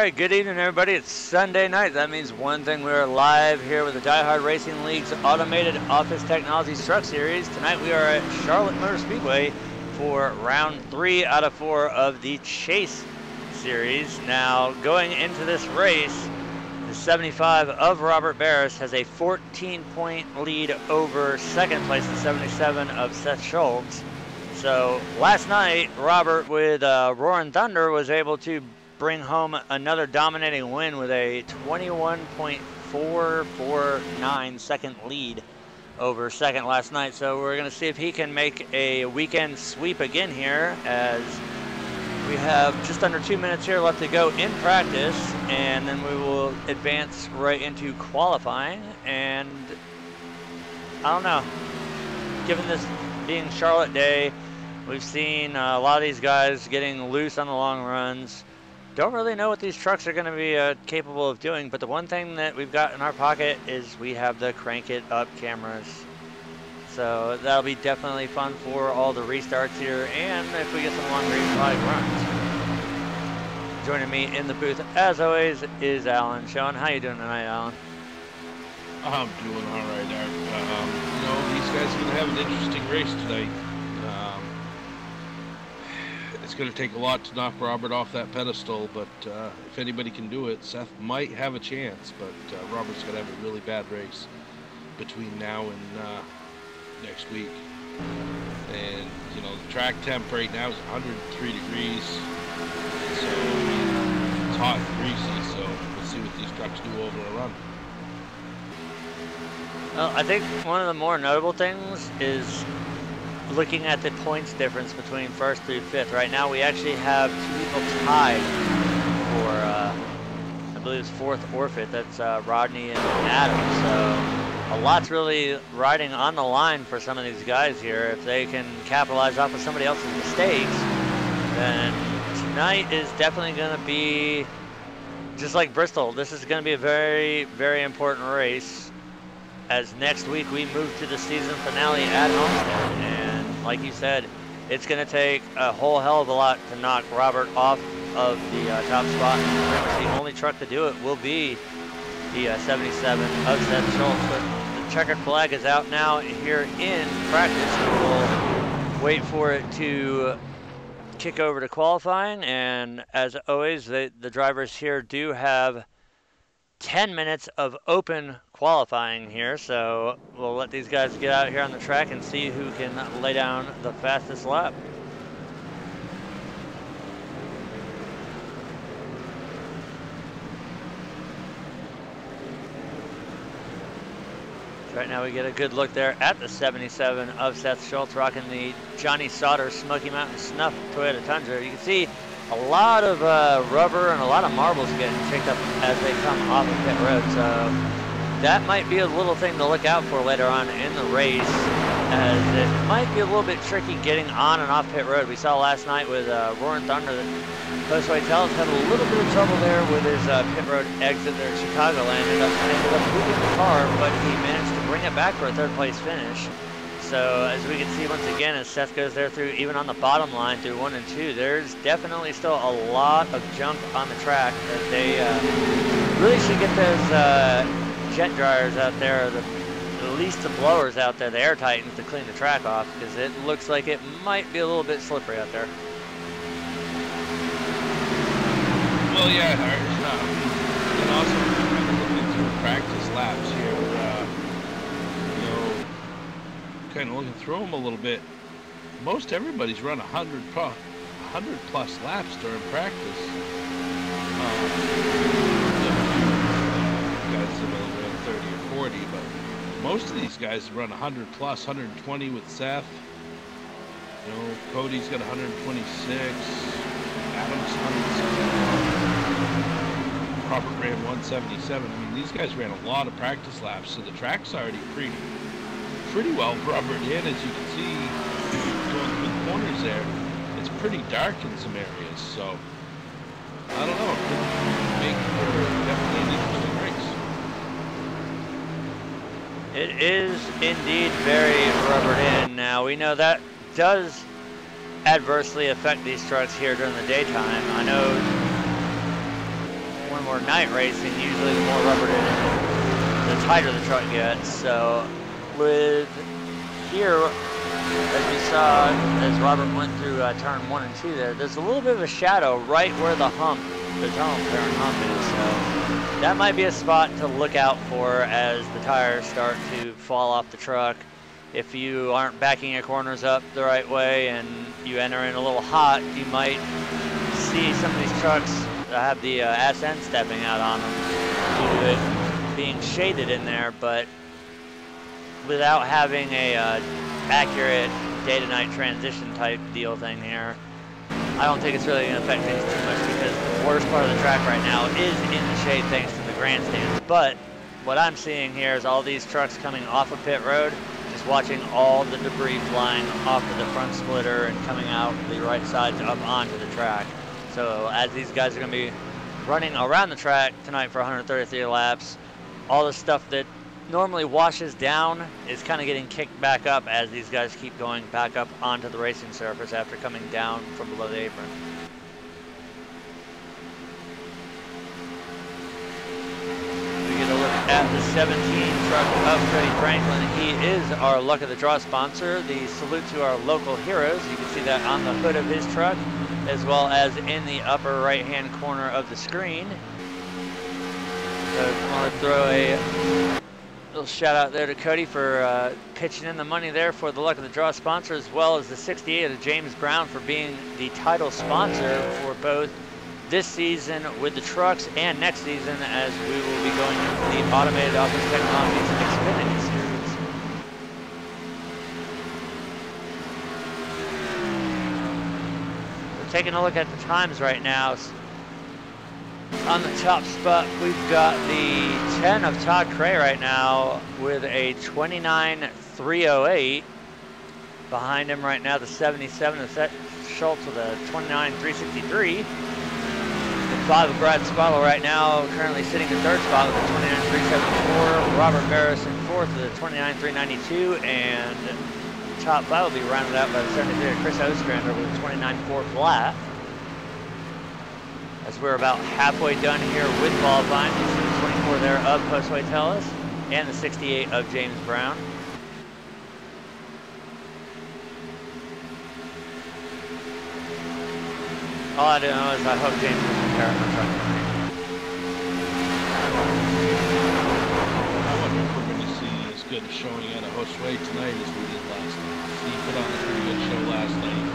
right, good evening, everybody. It's Sunday night. That means one thing. We're live here with the Diehard Racing League's Automated Office Technologies Truck Series. Tonight we are at Charlotte Motor Speedway for round 3 out of 4 of the Chase Series. Now, going into this race, the 75 of Robert Berus has a 14-point lead over second place, the 77 of Seth Shultz. So last night, Robert with Roaring Thunder was able to bring home another dominating win with a 21.449 second lead over second last night. So we're going to see if he can make a weekend sweep again here, as we have just under 2 minutes here left to go in practice, and then we will advance right into qualifying. And I don't know, given this being Charlotte Day, we've seen a lot of these guys getting loose on the long runs. Don't really know what these trucks are going to be capable of doing, but the one thing that we've got in our pocket is we have the crank it up cameras. So that'll be definitely fun for all the restarts here, and if we get some long range live runs. Joining me in the booth, as always, is Alan. Sean, how you doing tonight, Alan? I'm doing all right, Art. You know, these guys are going to have an interesting race tonight. It's going to take a lot to knock Robert off that pedestal, but if anybody can do it, Seth might have a chance, but Robert's going to have a really bad race between now and next week. And, you know, the track temp right now is 103 degrees, so it's hot and greasy, so we'll see what these trucks do over a run. Well, I think one of the more notable things is looking at the points difference between first through fifth. Right now we actually have 2 people tied for, I believe it's fourth or fifth. That's Rodney and Adam. So a lot's really riding on the line for some of these guys here. If they can capitalize off of somebody else's mistakes, then tonight is definitely going to be, just like Bristol, this is going to be a very, very important race, as next week we move to the season finale at Homestead. And like you said, it's going to take a whole hell of a lot to knock Robert off of the top spot. The only truck to do it will be the 77 of Seth Shultz. But the checkered flag is out now here in practice. We'll wait for it to kick over to qualifying. And as always, the drivers here do have 10 minutes of open qualifying here, so we'll let these guys get out here on the track and see who can lay down the fastest lap. Right now we get a good look there at the 77 of Seth Shultz, rocking the Johnny Sauter Smoky Mountain Snuff Toyota Tundra. You can see a lot of rubber and a lot of marbles getting picked up as they come off of pit road. So that might be a little thing to look out for later on in the race, as it might be a little bit tricky getting on and off pit road. We saw last night with Roaring Thunder that Coach Whitell's had a little bit of trouble there with his pit road exit there at Chicagoland. Ended up moving the car, but he managed to bring it back for a third place finish. So as we can see once again, as Seth goes there through, even on the bottom line through 1 and 2, there's definitely still a lot of junk on the track that they really should get those jet dryers out there, at least the blowers out there, the air titans, to clean the track off, because it looks like it might be a little bit slippery out there. Well, yeah, and also looking through practice laps here, kind of looking through them a little bit. Most everybody's run 100 plus laps during practice. Guys have only run 30 or 40, but most of these guys run 100 plus, 120 with Seth. You know, Cody's got 126. Adam's 171. Robert ran 177. I mean, these guys ran a lot of practice laps, so the track's already pretty well rubbered in, as you can see going through the corners there. It's pretty dark in some areas, so I don't know. It could make for definitely an interesting race. It is indeed very rubbered in. Now we know that does adversely affect these trucks here during the daytime. I know more night racing, usually the more rubber it is, the tighter the truck gets. So with here, as we saw, as Robert went through turn 1 and 2 there's a little bit of a shadow right where the hump, the tunnel turn hump is. So that might be a spot to look out for as the tires start to fall off the truck. If you aren't backing your corners up the right way and you enter in a little hot, you might see some of these trucks have the SN stepping out on them due to it being shaded in there, but without having a accurate day to night transition type deal thing here, I don't think it's really going to affect things too much, because the worst part of the track right now is in the shade thanks to the grandstand. But what I'm seeing here is all these trucks coming off of pit road, just watching all the debris flying off of the front splitter and coming out the right sides up onto the track. So as these guys are going to be running around the track tonight for 133 laps, all the stuff that normally washes down is kind of getting kicked back up as these guys keep going back up onto the racing surface after coming down from below the apron. We get a look at the 17 truck of Freddie Franklin. He is our Luck of the Draw sponsor. The salute to our local heroes. You can see that on the hood of his truck, as well as in the upper right hand corner of the screen. So I want to throw a little shout out there to Cody for pitching in the money there for the Luck of the Draw sponsor, as well as the 68 of James Brown for being the title sponsor for both this season with the trucks and next season, as we will be going into the Automated Office Technologies Xfinity Series. We're taking a look at the times right now. On the top spot, we've got the 10 of Todd Cray right now with a 29.308. Behind him right now, the 77 of Seth Shultz with a 29.363. The 5 of Brad Spidle right now, currently sitting in third spot with a 29.374. Robert Berus in fourth with a 29.392. And the top 5 will be rounded out by the 73 of Chris Ostrander with a 29.4 flat. As we're about halfway done here with qualifying, you see the 24 there of Josue Tellez and the 68 of James Brown. All I do know is I hope James will compare him truck tonight. I wonder if we're going to see as good a showing out of Josue tonight as we did last night. He put on a pretty good show last night.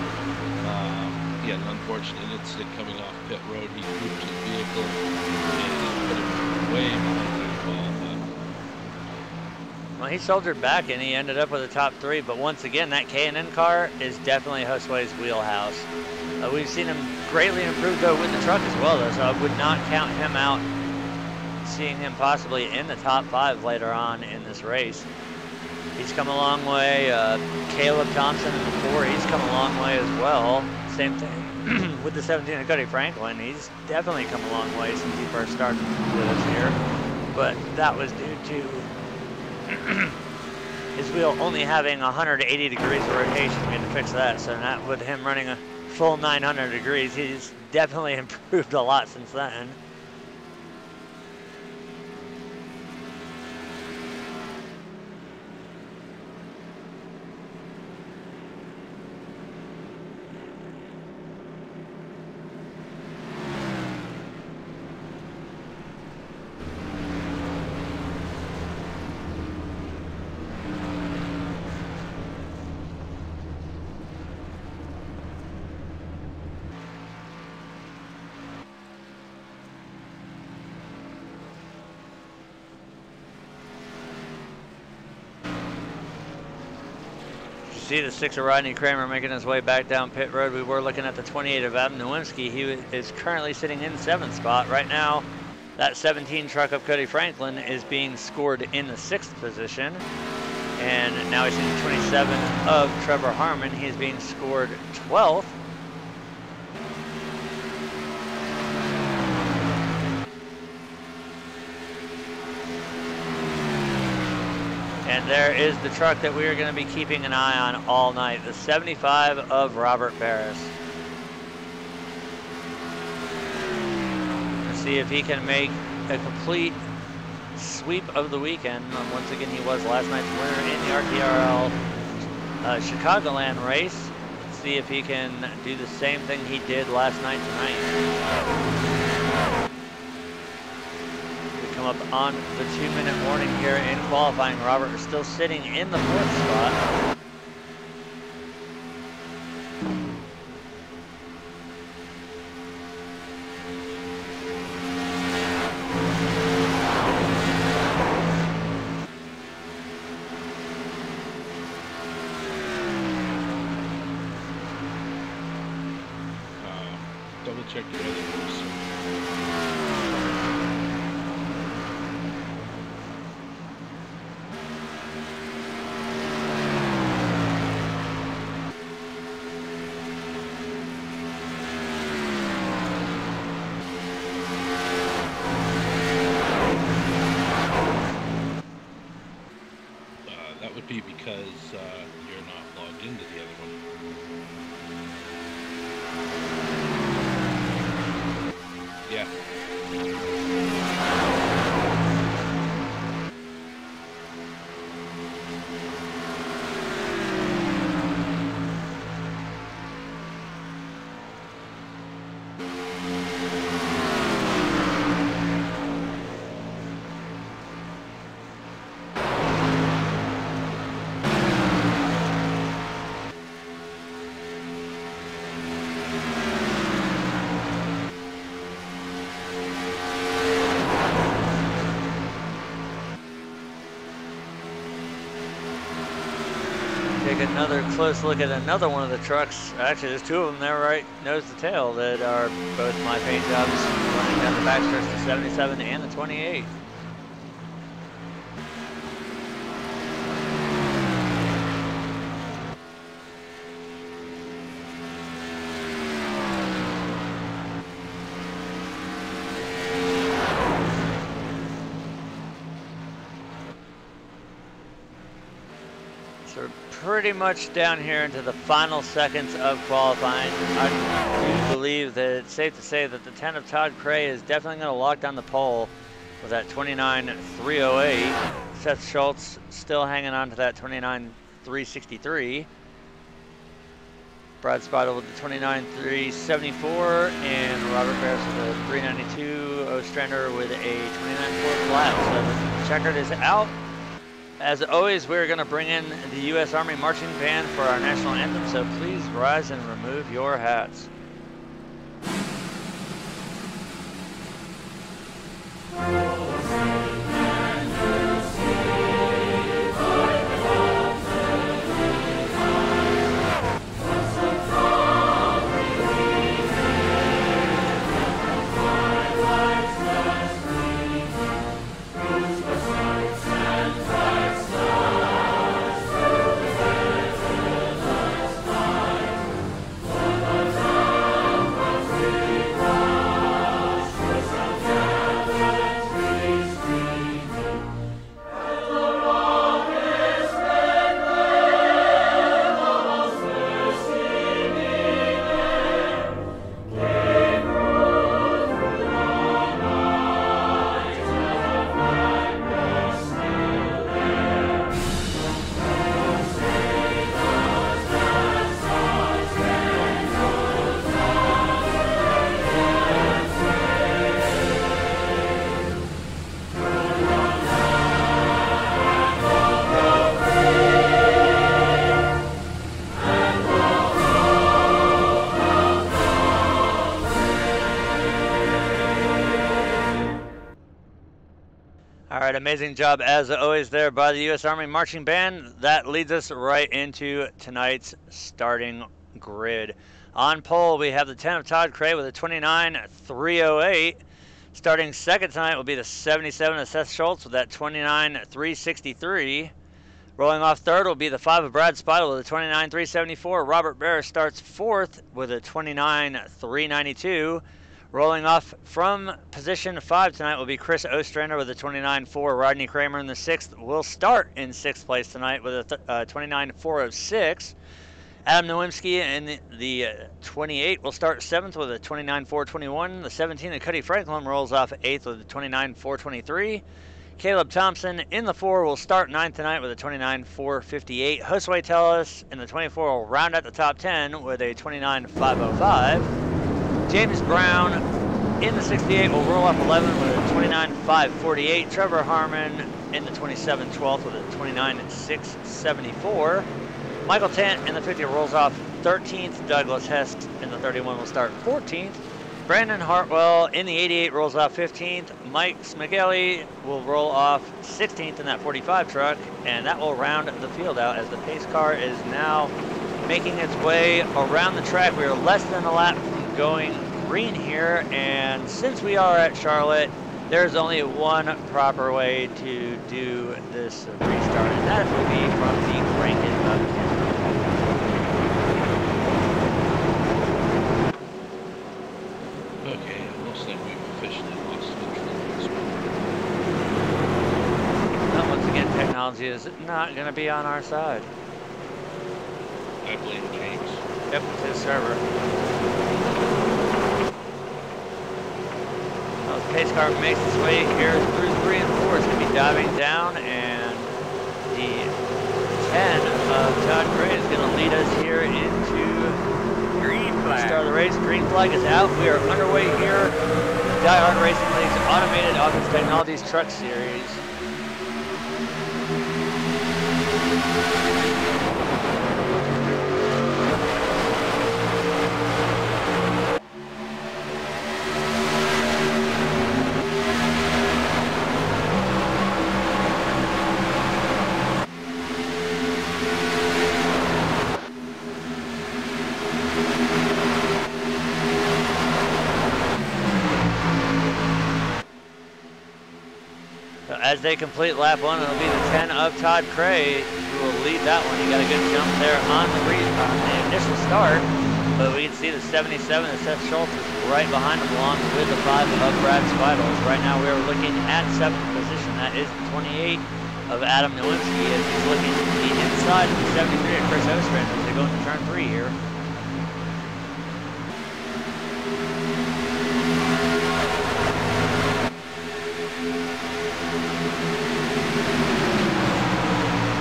He had an unfortunate incident coming off pit road. He grouped his vehicle and put him way behind the ball. Well, he soldiered back and he ended up with a top 3, but once again, that K&N car is definitely Josue's wheelhouse. We've seen him greatly improve though with the truck as well though, so I would not count him out, seeing him possibly in the top 5 later on in this race. He's come a long way. Caleb Thompson in the 4, he's come a long way as well. Same thing with the 17 of Cody Franklin. He's definitely come a long way since he first started with us here. But that was due to his wheel only having 180 degrees of rotation. We had to fix that. So not with him running a full 900 degrees, he's definitely improved a lot since then. See the 6 of Rodney Kramer making his way back down pit road. We were looking at the 28 of Adam Niewiemski. He is currently sitting in 7th spot. Right now, that 17 truck of Cody Franklin is being scored in the 6th position. And now he's in 27 of Trevor Harmon. He is being scored 12th. And there is the truck that we are going to be keeping an eye on all night, the 75 of Robert Berus. The see if he can make a complete sweep of the weekend. Once again, he was last night's winner in the RTRL Chicagoland race. Let's see if he can do the same thing he did last night tonight. We come up on the 2-minute warning here in qualifying. Robert is still sitting in the 4th spot. Check the other ones. That would be because you're not logged into the other one. Yeah. Another close look at another one of the trucks. Actually, there's 2 of them there, right nose to tail, that are both my paint jobs, running down the backstretch, the 77 and the 28. Pretty much down here into the final seconds of qualifying. I do believe that it's safe to say that the 10 of Todd Cray is definitely going to lock down the pole with that 29.308. Seth Shultz still hanging on to that 29.363. Brad Spidle with the 29.374, and Robert Berus with a 392. Ostrander with a 29.4 flat. So the checkered is out. As always, we're going to bring in the U.S. Army Marching Band for our national anthem, so please rise and remove your hats. Amazing job as always there by the U.S. Army Marching Band. That leads us right into tonight's starting grid. On pole, we have the 10 of Todd Cray with a 29.308. Starting second tonight will be the 77 of Seth Shultz with that 29.363. Rolling off third will be the 5 of Brad Spidle with a 29.374. Robert Berus starts fourth with a 29.392. Rolling off from position 5 tonight will be Chris Ostrander with a 29.4. Rodney Kramer in the 6th will start in 6th place tonight with a 29.406. Adam Niewiemski in the 28 will start 7th with a 29.421. The 17 of Cuddy Franklin rolls off 8th with a 29.423. Caleb Thompson in the 4 will start 9th tonight with a 29.458. Josue Tellis in the 24 will round out the top 10 with a 29.505. James Brown in the 68 will roll off 11 with a 29.548. Trevor Harmon in the 27 12th with a 29.674. Michael Tant in the 50 rolls off 13th. Douglas Hess in the 31 will start 14th. Brandon Hartwell in the 88 rolls off 15th. Mike Smigelli will roll off 16th in that 45 truck, and that will round the field out as the pace car is now making its way around the track. We are less than a lap from going green here, and since we are at Charlotte, there's only one proper way to do this restart, and that will be from the cranking of Okay, it looks like we've officially lost control. Now, once again, technology is not going to be on our side. I blame James. Yep, it's his server. Well, the pace car makes its way here through 3 and 4. It's going to be diving down, and the 10 of Todd Gray is going to lead us here into green flag. Start of the race. Green flag is out. We are underway here. The Diehard Racing League's Automated Offense Technologies Truck Series. As they complete lap 1, it'll be the 10 of Todd Cray who will lead that one. He got a good jump there on the initial start, but we can see the 77 of Seth Shultz is right behind him along with the 5 of Brad Spidle. Right now we are looking at 7th position. That is the 28 of Adam Niewiemski as he's looking to the inside of the 73 of Chris Ostrander as they go into turn 3 here.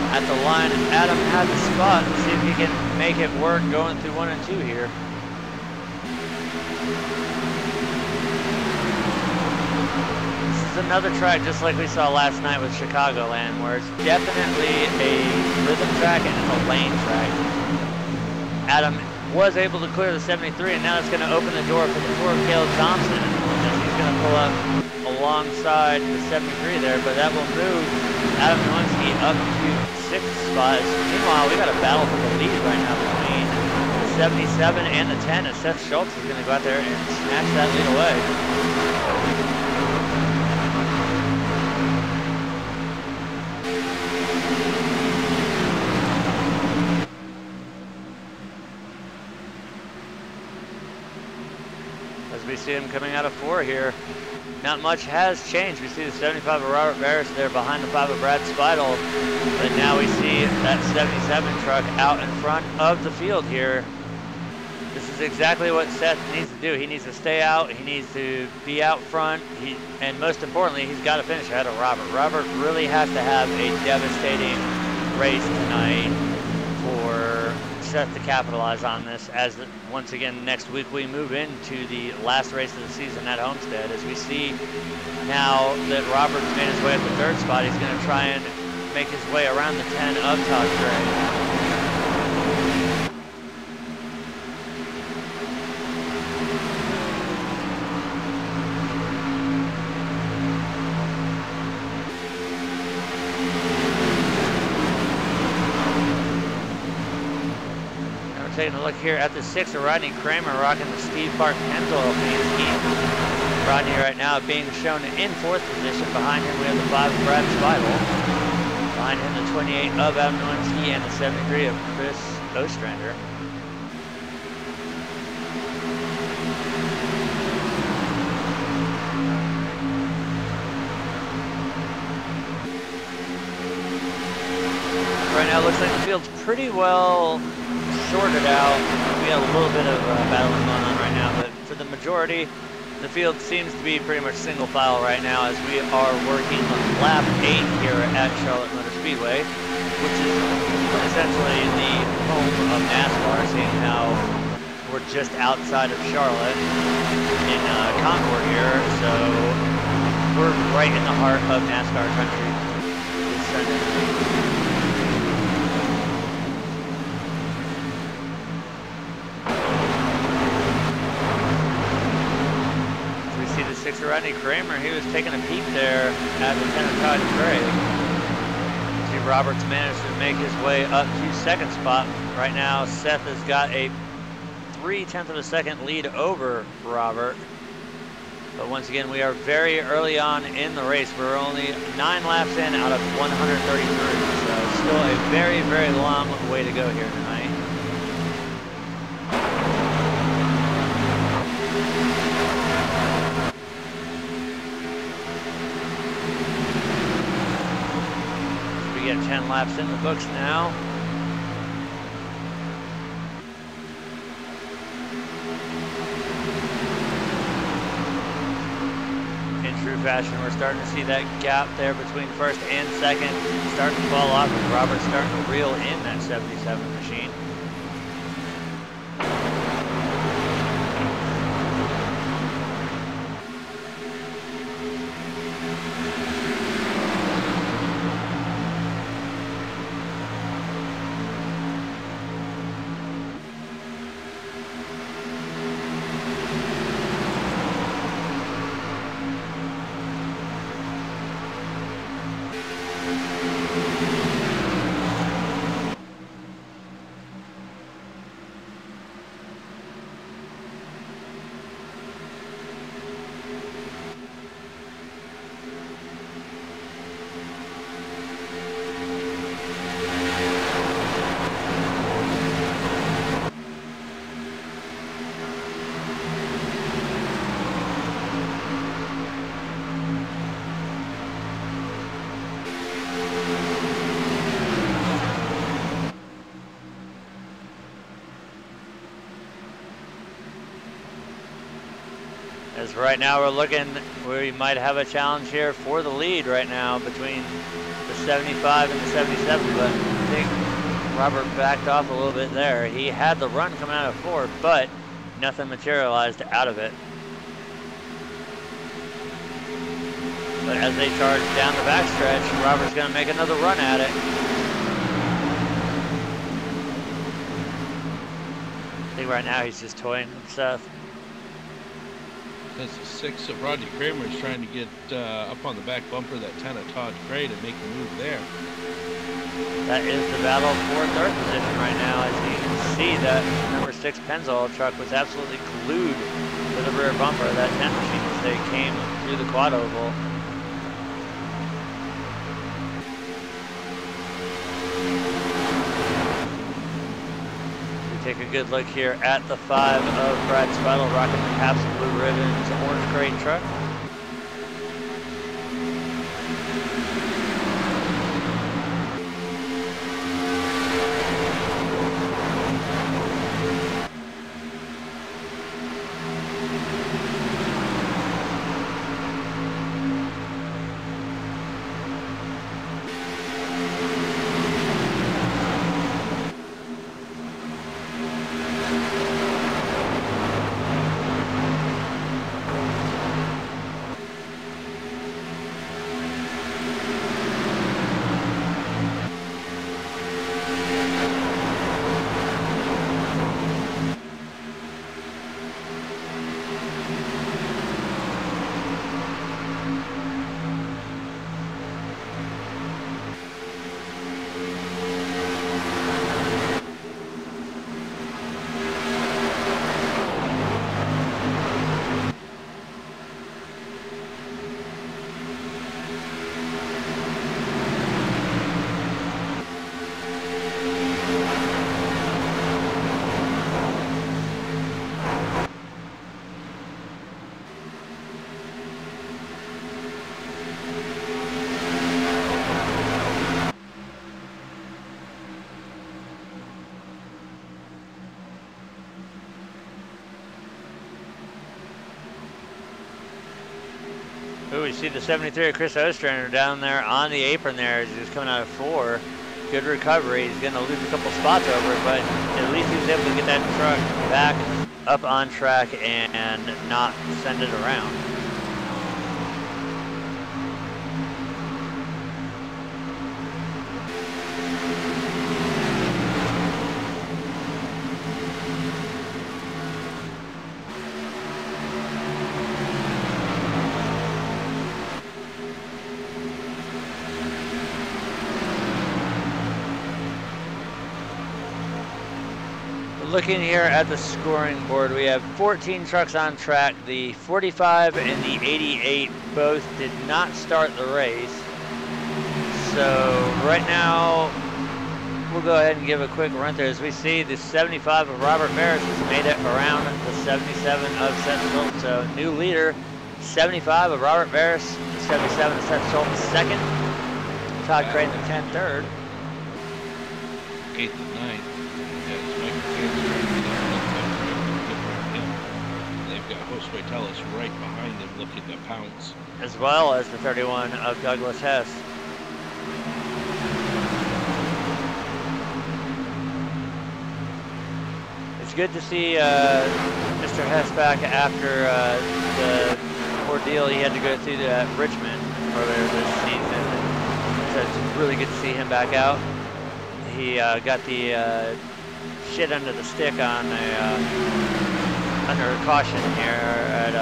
At the line, Adam had the spot. Let's see if he can make it work going through 1 and 2 here. This is another track just like we saw last night with Chicagoland, where it's definitely a rhythm track and it's a lane track. Adam was able to clear the 73, and now it's going to open the door for the 4 of Caleb Thompson, and he's going to pull up alongside the 73 there, but that will move Adam Niewiemski up to 6th spot. Meanwhile, we got a battle for the lead right now between the 77 and the 10, and Seth Shultz is going to go out there and snatch that lead away. As we see him coming out of 4 here. Not much has changed. We see the 75 of Robert Berus there behind the 5 of Brad Spidle, but now we see that 77 truck out in front of the field here. This is exactly what Seth needs to do. He needs to stay out. He needs to be out front. And most importantly, he's got to finish ahead of Robert. Robert really has to have a devastating race tonight for Seth to capitalize on this, as once again next week we move into the last race of the season at Homestead. As we see now that Robert's made his way up the 3rd spot, he's going to try and make his way around the 10 of Todd Gray. Taking a look here at the 6 of Rodney Kramer rocking the Steve Park Pennzoil paint scheme. Rodney right now being shown in 4th position. Behind him we have the 5 of Brad Spidle. Behind him the 28 of Adam Niewiemski and the 73 of Chris Ostrander. Right now it looks like the field's pretty well shorted out. We have a little bit of battling going on right now, but for the majority, the field seems to be pretty much single file right now as we are working lap 8 here at Charlotte Motor Speedway, which is essentially the home of NASCAR, seeing how we're just outside of Charlotte in Concord here, so we're right in the heart of NASCAR country this Sunday. So Rodney Kramer, he was taking a peep there at Lieutenant Todd Craig. See, Robert's managed to make his way up to second spot. Right now, Seth has got a 0.3 of a second lead over Robert. But once again, we are very early on in the race. We're only 9 laps in out of 133. So still a very, very long way to go here tonight. We get 10 laps in the books now. In true fashion, we're starting to see that gap there between first and second starting to fall off, and Robert's starting to reel in that 77 machine. As right now we're looking, we might have a challenge here for the lead right now between the 75 and the 77, but I think Robert backed off a little bit there. He had the run coming out of 4, but nothing materialized out of it. But as they charge down the backstretch, Robert's going to make another run at it. I think right now he's just toying with Seth. That's the 6 of Rodney Kramer is trying to get up on the back bumper of that 10 of Todd Craig and make a move there. That is the battle for third position right now. As you can see, that number 6 Pennzoil truck was absolutely glued to the rear bumper of that 10 machine as they came through the quad oval. Take a good look here at the 5 of Brad Spidle rocking the Caps Blue Ribbons orange crate truck. Ooh, we see the 73 of Chris Ostrander down there on the apron there as he's coming out of 4. Good recovery. He's going to lose a couple spots over it, but at least he was able to get that truck back up on track and not send it around. Looking here at the scoring board, we have 14 trucks on track. The 45 and the 88 both did not start the race. So right now, we'll go ahead and give a quick run through. As we see, the 75 of Robert Berus has made it around the 77 of Seth Shultz. So new leader, 75 of Robert Berus, 77 of Seth Shultz second. Todd Creighton 10th, third. 8th and 9th. They've got Homestead right behind them looking to pounce. As well as the 31 of Douglas Hess. It's good to see Mr. Hess back after the ordeal he had to go through at Richmond earlier this season. So it's really good to see him back out. He got the shit under the stick on under caution here at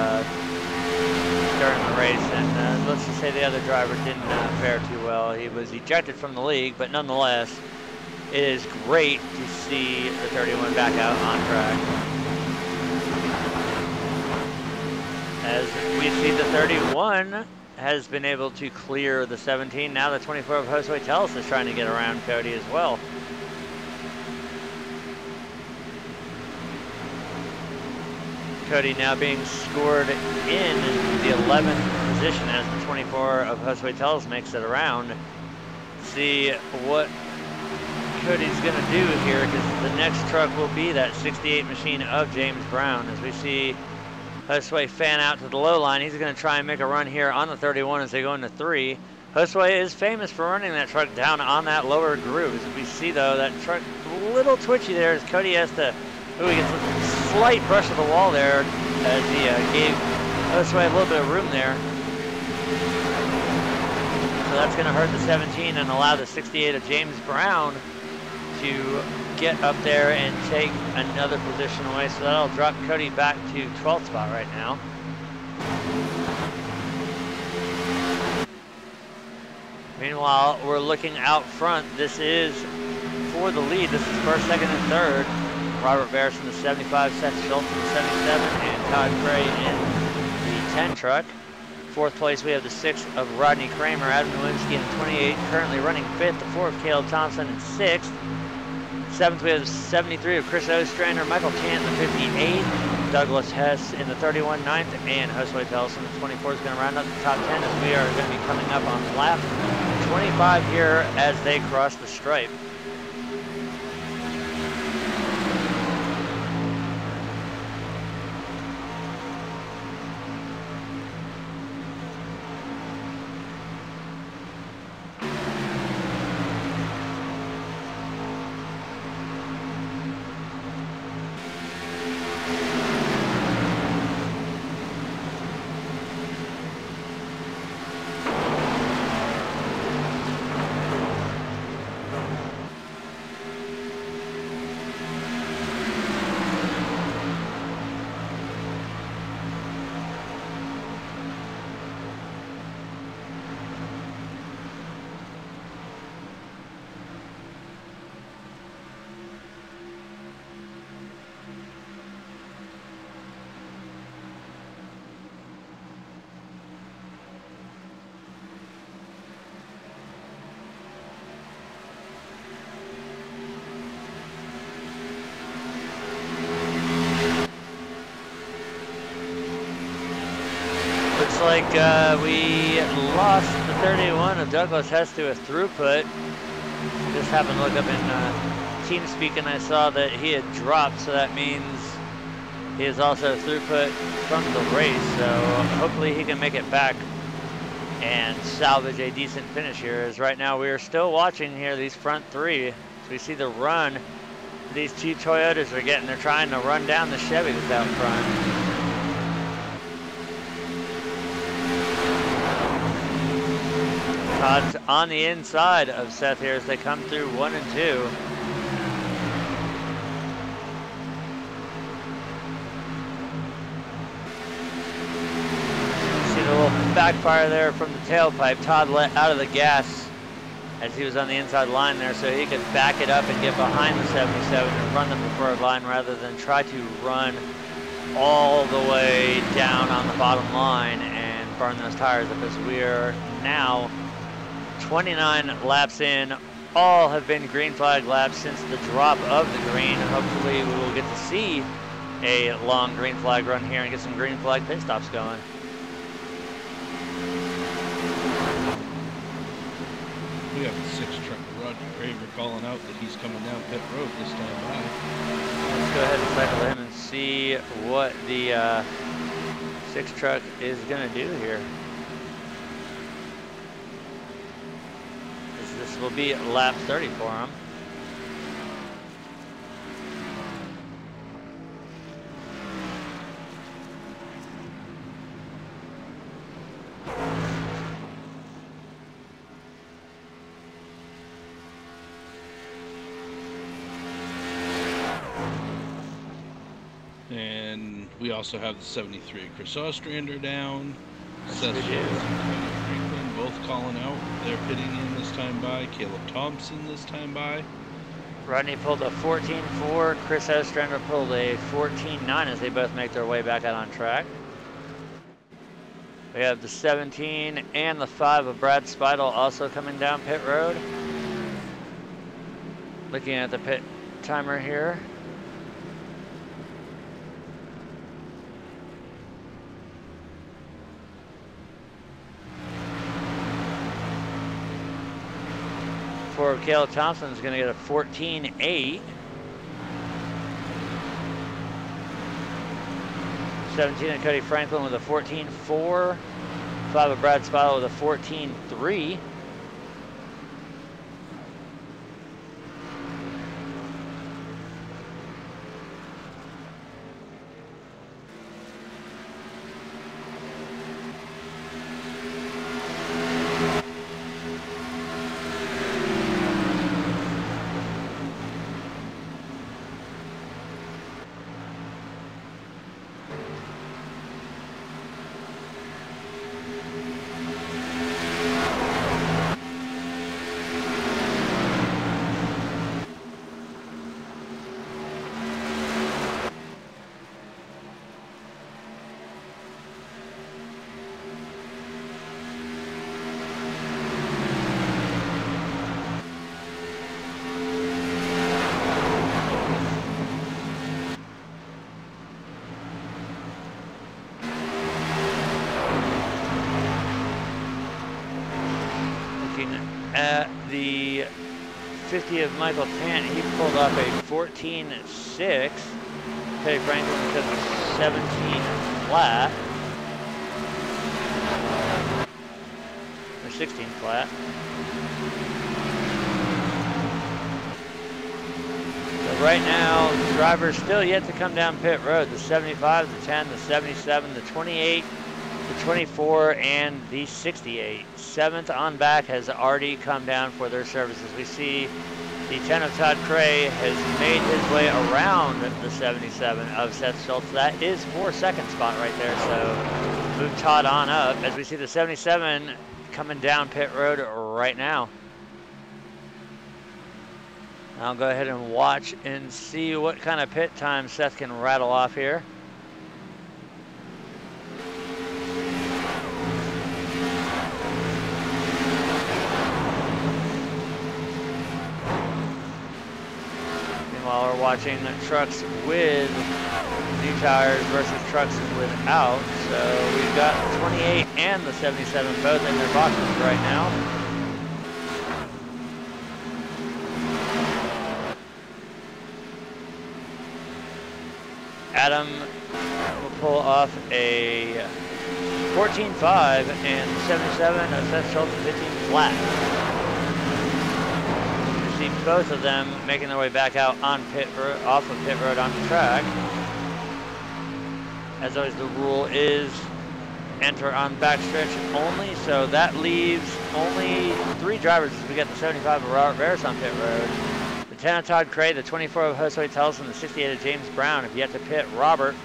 during the race, and let's just say the other driver didn't fare too well. He was ejected from the league, but nonetheless, it is great to see the 31 back out on track. As we see, the 31 has been able to clear the 17. Now the 24 of Josue Teles is trying to get around Cody as well. Cody now being scored in the 11th position as the 24 of Josue Teles makes it around. See what Cody's going to do here, because the next truck will be that 68 machine of James Brown. As we see Josue fan out to the low line, he's going to try and make a run here on the 31 as they go into 3. Josue is famous for running that truck down on that lower groove. As we see, though, that truck a little twitchy there as Cody has to, ooh, he gets a slight brush of the wall there as he gave Josue a little bit of room there. So that's going to hurt the 17 and allow the 68 of James Brown to get up there and take another position away. So that'll drop Cody back to 12th spot right now. Meanwhile, we're looking out front. This is for the lead. This is first, second, and third. Robert Berus in the 75, Seth Shultz in the 77, and Todd Gray in the 10 truck. Fourth place, we have the 6 of Rodney Kramer, Adam Niewiemski in the 28, currently running 5th. The 4 of Caleb Thompson in 6th. 7th, we have the 73 of Chris Ostrander, Michael Cant in the 58, Douglas Hess in the 31, 9th, and Josue Teles in the 24 is going to round up the top 10 as we are going to be coming up on lap 25 here as they cross the stripe. Looks like we lost the 31 of Douglas Hess to a throughput. Just happened to look up in TeamSpeak and I saw that he had dropped, so that means he is also throughput from the race. So hopefully he can make it back and salvage a decent finish here. As right now we are still watching here these front three. So we see the run these two Toyotas are getting. They're trying to run down the Chevy that's out front. Todd's on the inside of Seth here as they come through 1 and 2. See the little backfire there from the tailpipe. Todd let out of the gas as he was on the inside line there, so he could back it up and get behind the 77 and run the preferred line rather than try to run all the way down on the bottom line and burn those tires up, as we are now 29 laps in. All have been green flag laps since the drop of the green. Hopefully we will get to see a long green flag run here and get some green flag pit stops going. We have the 6 truck Rodney Kramer calling out that he's coming down pit road this time by. Let's go ahead and cycle him and see what the 6 truck is going to do here. This will be lap 30 for him. And we also have the 73 Chris Ostrander down. Seth we do. Shultz and Franklin both calling out. They're pitting in this time by. Caleb Thompson this time by. Rodney pulled a 14.4. Chris Ostrander pulled a 14.9 as they both make their way back out on track. We have the 17 and the 5 of Brad Spidle also coming down pit road. Looking at the pit timer here. For Caleb Thompson is going to get a 14.8. 17 of Cody Franklin with a 14.4. 5 of Brad Spidle with a 14.3. At the 50 of Michael Tant, he pulled off a 14.6. Cody Franklin took a 17 flat. Or 16 flat. So right now, the drivers still yet to come down pit road. The 75, the 10, the 77, the 28, the 24, and the 68. 7th on back has already come down for their services. We see the 10 of Todd Cray has made his way around the 77 of Seth Shultz. That is for second spot right there, so move Todd on up as we see the 77 coming down pit road right now. I'll go ahead and watch and see what kind of pit time Seth can rattle off here. While we're watching trucks with new tires versus trucks without. So we've got the 28 and the 77 both in their boxes right now. Adam will pull off a 14.5 and 77 of Seth Shultz 15 flat. You see both of them making their way back out on pit road, off of pit road onto track. As always, the rule is enter on backstretch only, so that leaves only 3 drivers as we get the 75 of Robert Berus on pit road. The 10 of Todd Cray, the 24 of Jose Tellison, and the 68 of James Brown. If yet to pit, Robert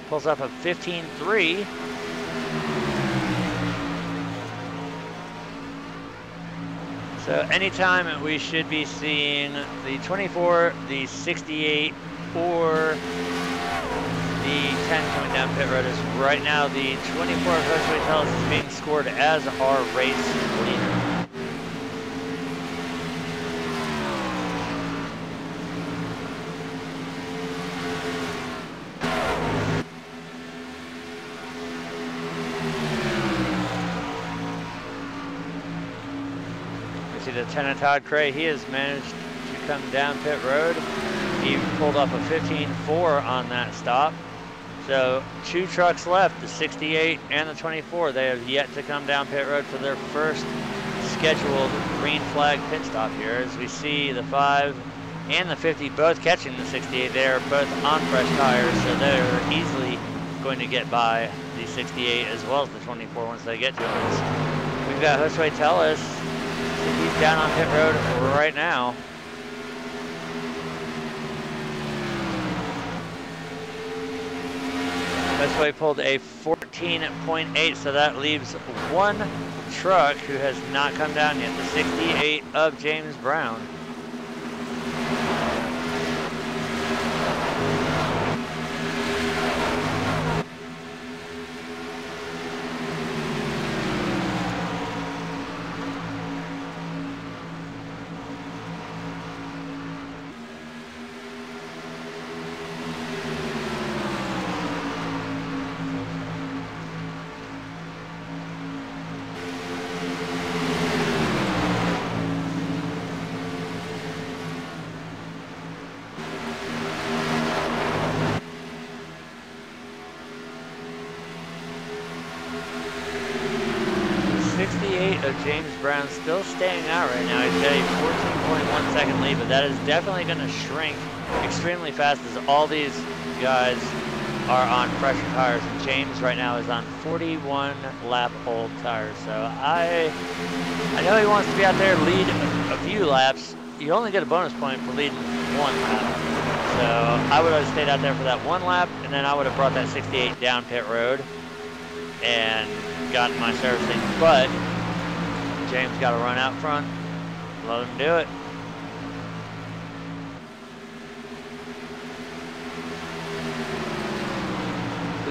pulls up a 15.3. So anytime we should be seeing the 24, the 68, or the 10 coming down pit road. Is right now the 24 of Jose Tellison is being scored as our race leader. See the 10 of Todd Cray, he has managed to come down pit road. He pulled up a 15.4 on that stop. So 2 trucks left, the 68 and the 24. They have yet to come down pit road for their first scheduled green flag pit stop here. As we see the 5 and the 50 both catching the 68. They are both on fresh tires, so they're easily going to get by the 68 as well as the 24 once they get to us. We've got Jose Tellez. He's down on pit road right now. Jose pulled a 14.8, so that leaves 1 truck who has not come down yet, the 68 of James Brown. Of James Brown still staying out right now. He's got a 14.1 second lead, but that is definitely going to shrink extremely fast as all these guys are on fresher tires. And James right now is on 41 lap old tires. So I know he wants to be out there lead a few laps. You only get a bonus point for leading 1 lap. So I would have stayed out there for that 1 lap, and then I would have brought that 68 down pit road and gotten my servicing. But James got to run out front. Let him do it.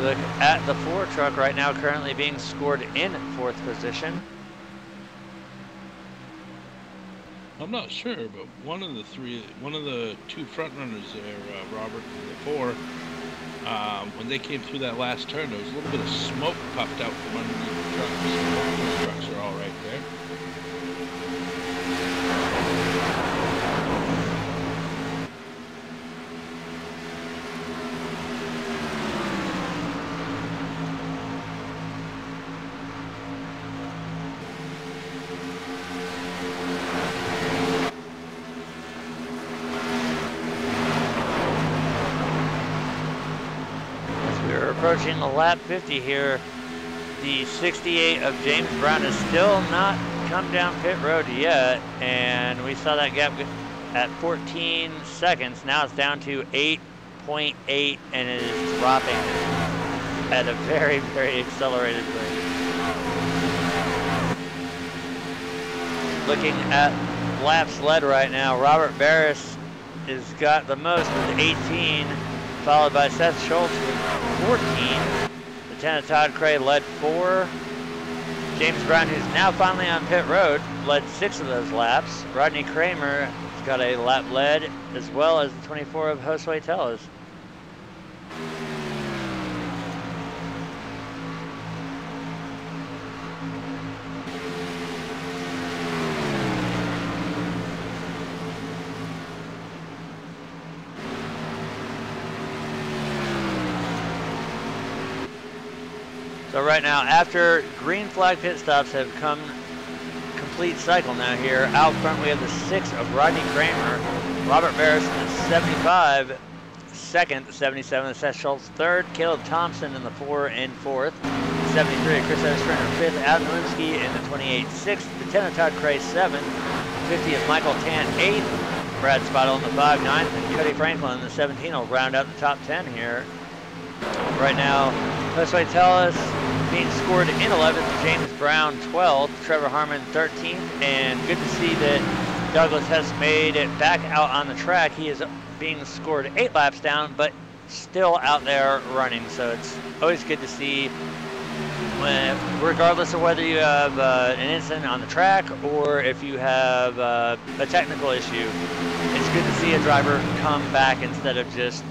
Look at the 4 truck right now, currently being scored in 4th position. I'm not sure, but one of the 2 front runners there, Robert and the 4, when they came through that last turn, there was a little bit of smoke puffed out from underneath the trucks. The trucks are all right there. Approaching the lap 50 here, the 68 of James Brown has still not come down pit road yet, and we saw that gap at 14 seconds. Now it's down to 8.8, and it is dropping at a very, very accelerated rate. Looking at laps led right now, Robert Berus has got the most with 18, followed by Seth Shultz with 14. The 10 of Todd Cray led 4. James Brown, who's now finally on pit road, led 6 of those laps. Rodney Kramer has got a lap led, as well as the 24 of Jose Tellez. So right now, after green flag pit stops have come complete cycle now here, out front we have the 6 of Rodney Kramer, Robert Berus in the 75, second, the 77, Seth Shultz third, Caleb Thompson in the 4 and 4th, 73, Chris Ostrander 5th, Adam Niewiemski in the 28, 6th, the 10 of Todd Cray 7th, 50 of Michael Tan 8th, Brad Spidle in the 5, 9th, and Cody Franklin in the 17 will round out the top 10 here. Right now, Postway Telus being scored in 11th, James Brown 12th, Trevor Harmon 13th, and good to see that Douglas has made it back out on the track. He is being scored 8 laps down, but still out there running, so it's always good to see, regardless of whether you have an incident on the track or if you have a technical issue, it's good to see a driver come back instead of just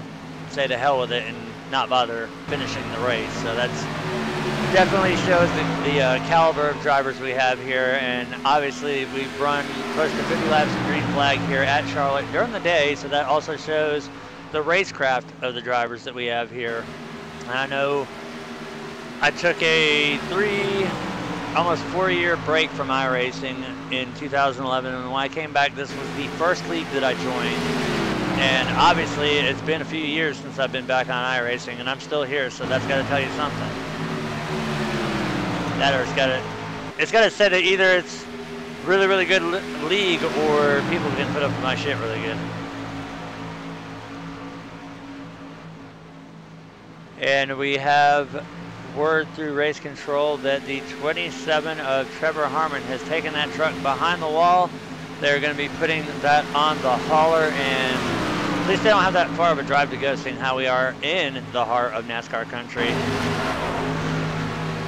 say to hell with it and not bother finishing the race. So that's definitely shows the caliber of drivers we have here, and obviously we've run close to 50 laps of green flag here at Charlotte during the day, so that also shows the racecraft of the drivers that we have here. And I know I took a almost 4-year break from iRacing in 2011, and when I came back, this was the first league that I joined. And obviously, it's been a few years since I've been back on iRacing, and I'm still here, so that's got to tell you something. That or it's got to say that either it's really, really good league or people can put up with my shit really good. And we have word through race control that the 27 of Trevor Harmon has taken that truck behind the wall. They're going to be putting that on the hauler, and at least they don't have that far of a drive to go, seeing how we are in the heart of NASCAR country.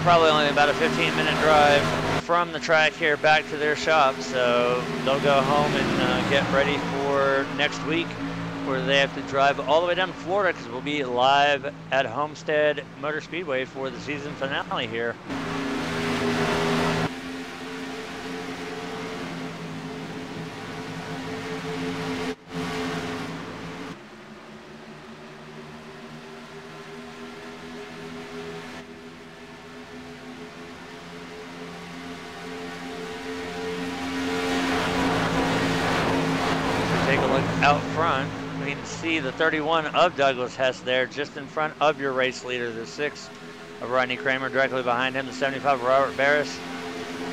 Probably only about a 15-minute drive from the track here back to their shop, so they'll go home and get ready for next week, where they have to drive all the way down to Florida, because we'll be live at Homestead Motor Speedway for the season finale here. Out front, we can see the 31 of Douglas Hess there just in front of your race leader, the 6 of Rodney Kramer directly behind him, the 75 of Robert Berus,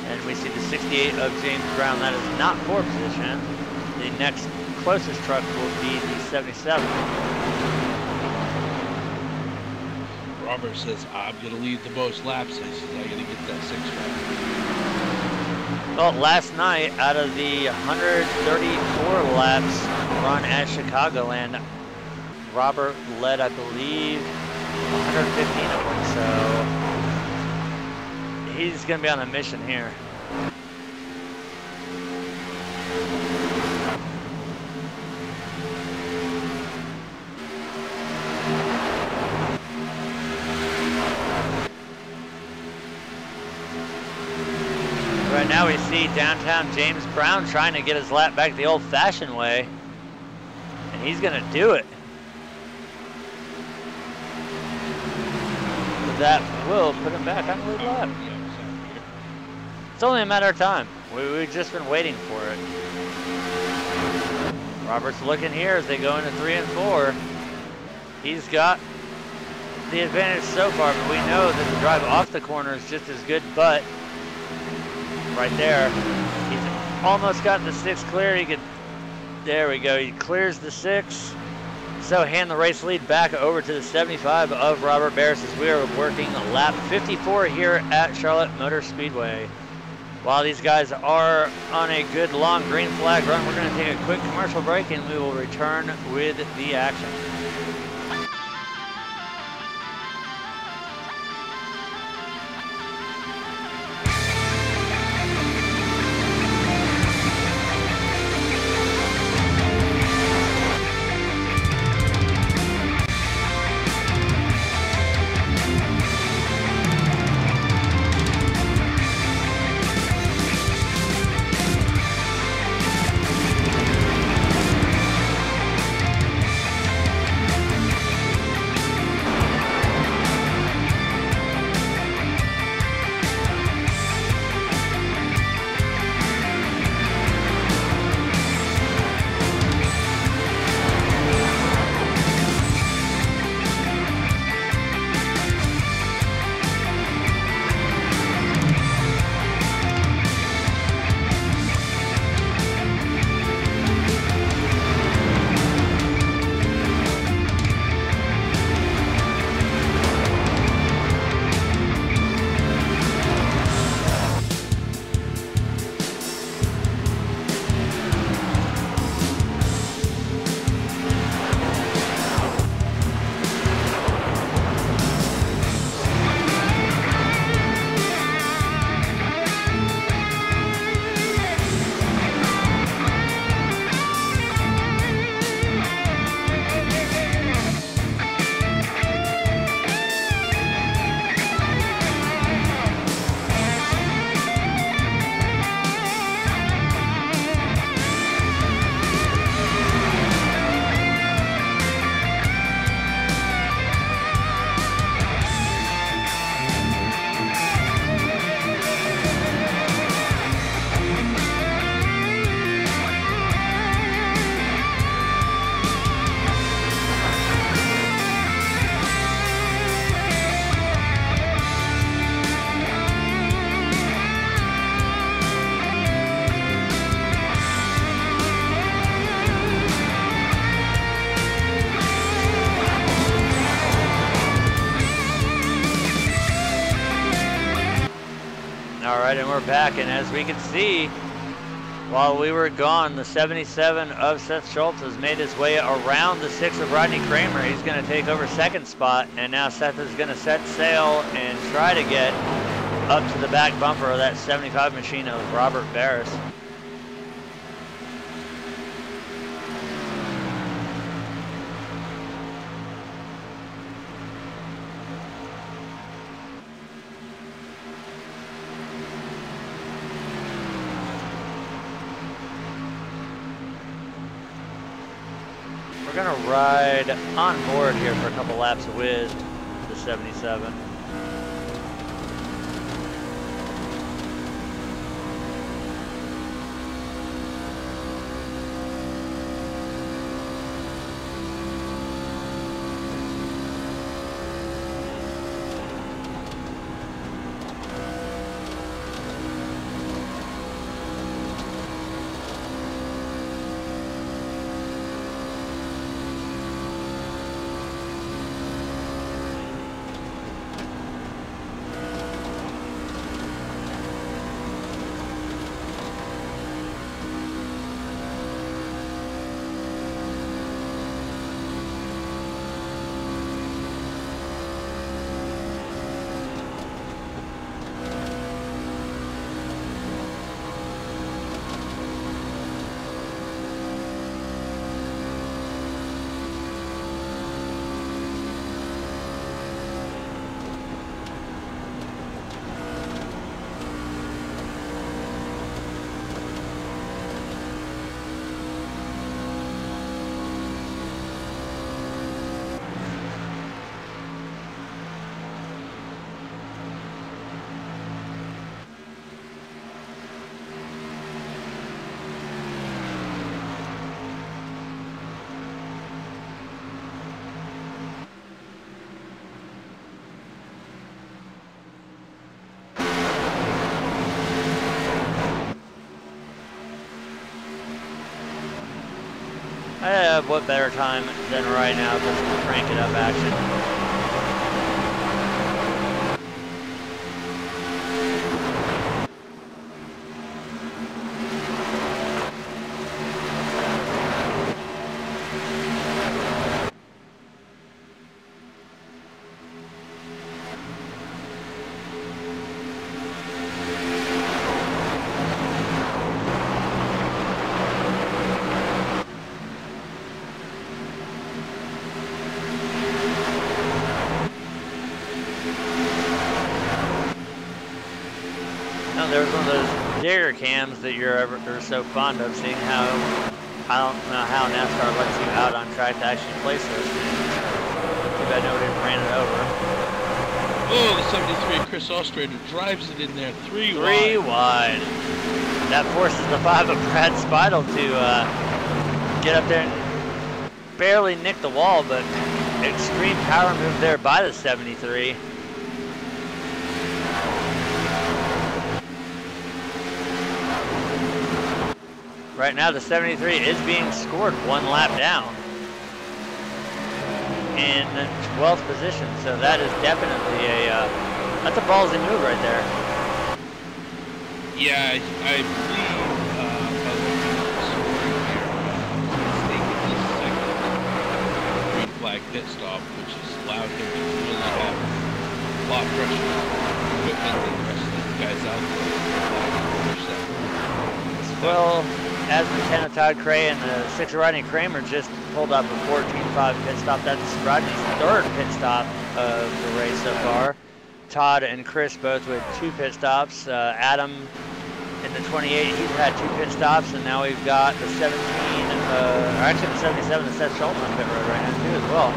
and we see the 68 of James Brown. That is not pole position. The next closest truck will be the 77. Robert says, I'm going to lead the most laps. He says, I'm going to get that 6 track. Well, last night, out of the 134 laps run at Chicagoland, Robert led, I believe, 115 of them, so he's going to be on a mission here. Right now we see downtown James Brown trying to get his lap back the old-fashioned way, and he's going to do it. That will put him back on the lead lap. It's only a matter of time. We've just been waiting for it. Robert's looking here as they go into 3 and 4. He's got the advantage so far, but we know that the drive off the corner is just as good, but right there, he's almost got the 6 clear. There we go, he clears the 6. So hand the race lead back over to the 75 of Robert Berus as we are working lap 54 here at Charlotte Motor Speedway. While these guys are on a good long green flag run, we're going to take a quick commercial break and we will return with the action. right, and we're back, and as we can see, while we were gone, the 77 of Seth Shultz has made his way around the 6 of Rodney Kramer. He's going to take over second spot, and now Seth is going to set sail and try to get up to the back bumper of that 75 machine of Robert Berus. We're gonna ride on board here for a couple laps with the 77. What better time than right now just to crank it up action. There's one of those digger cams that you're so fond of, seeing how, I don't know how NASCAR lets you out on track to actually place those things. Too bad nobody ran it over. Oh, the 73 Chris Ostrander drives it in there, three wide. That forces the 5 of Brad Spidle to get up there and barely nick the wall, but extreme power move there by the 73. Right now, the 73 is being scored 1 lap down in 12th position, so that is definitely that's a ballsy move right there. Yeah, I believe green flag pit stop, which has allowed him to really have a lot of pressure on equipment and the rest of the guys out there. Well, as Lieutenant Todd Cray and the 6 of Rodney Kramer just pulled up a 14.5 pit stop. That's Rodney's 3rd pit stop of the race so far. Todd and Chris both with 2 pit stops. Adam in the 28, he's had 2 pit stops, and now we've got the 17, or actually the 77 that Seth Shultz on pit road right now too as well.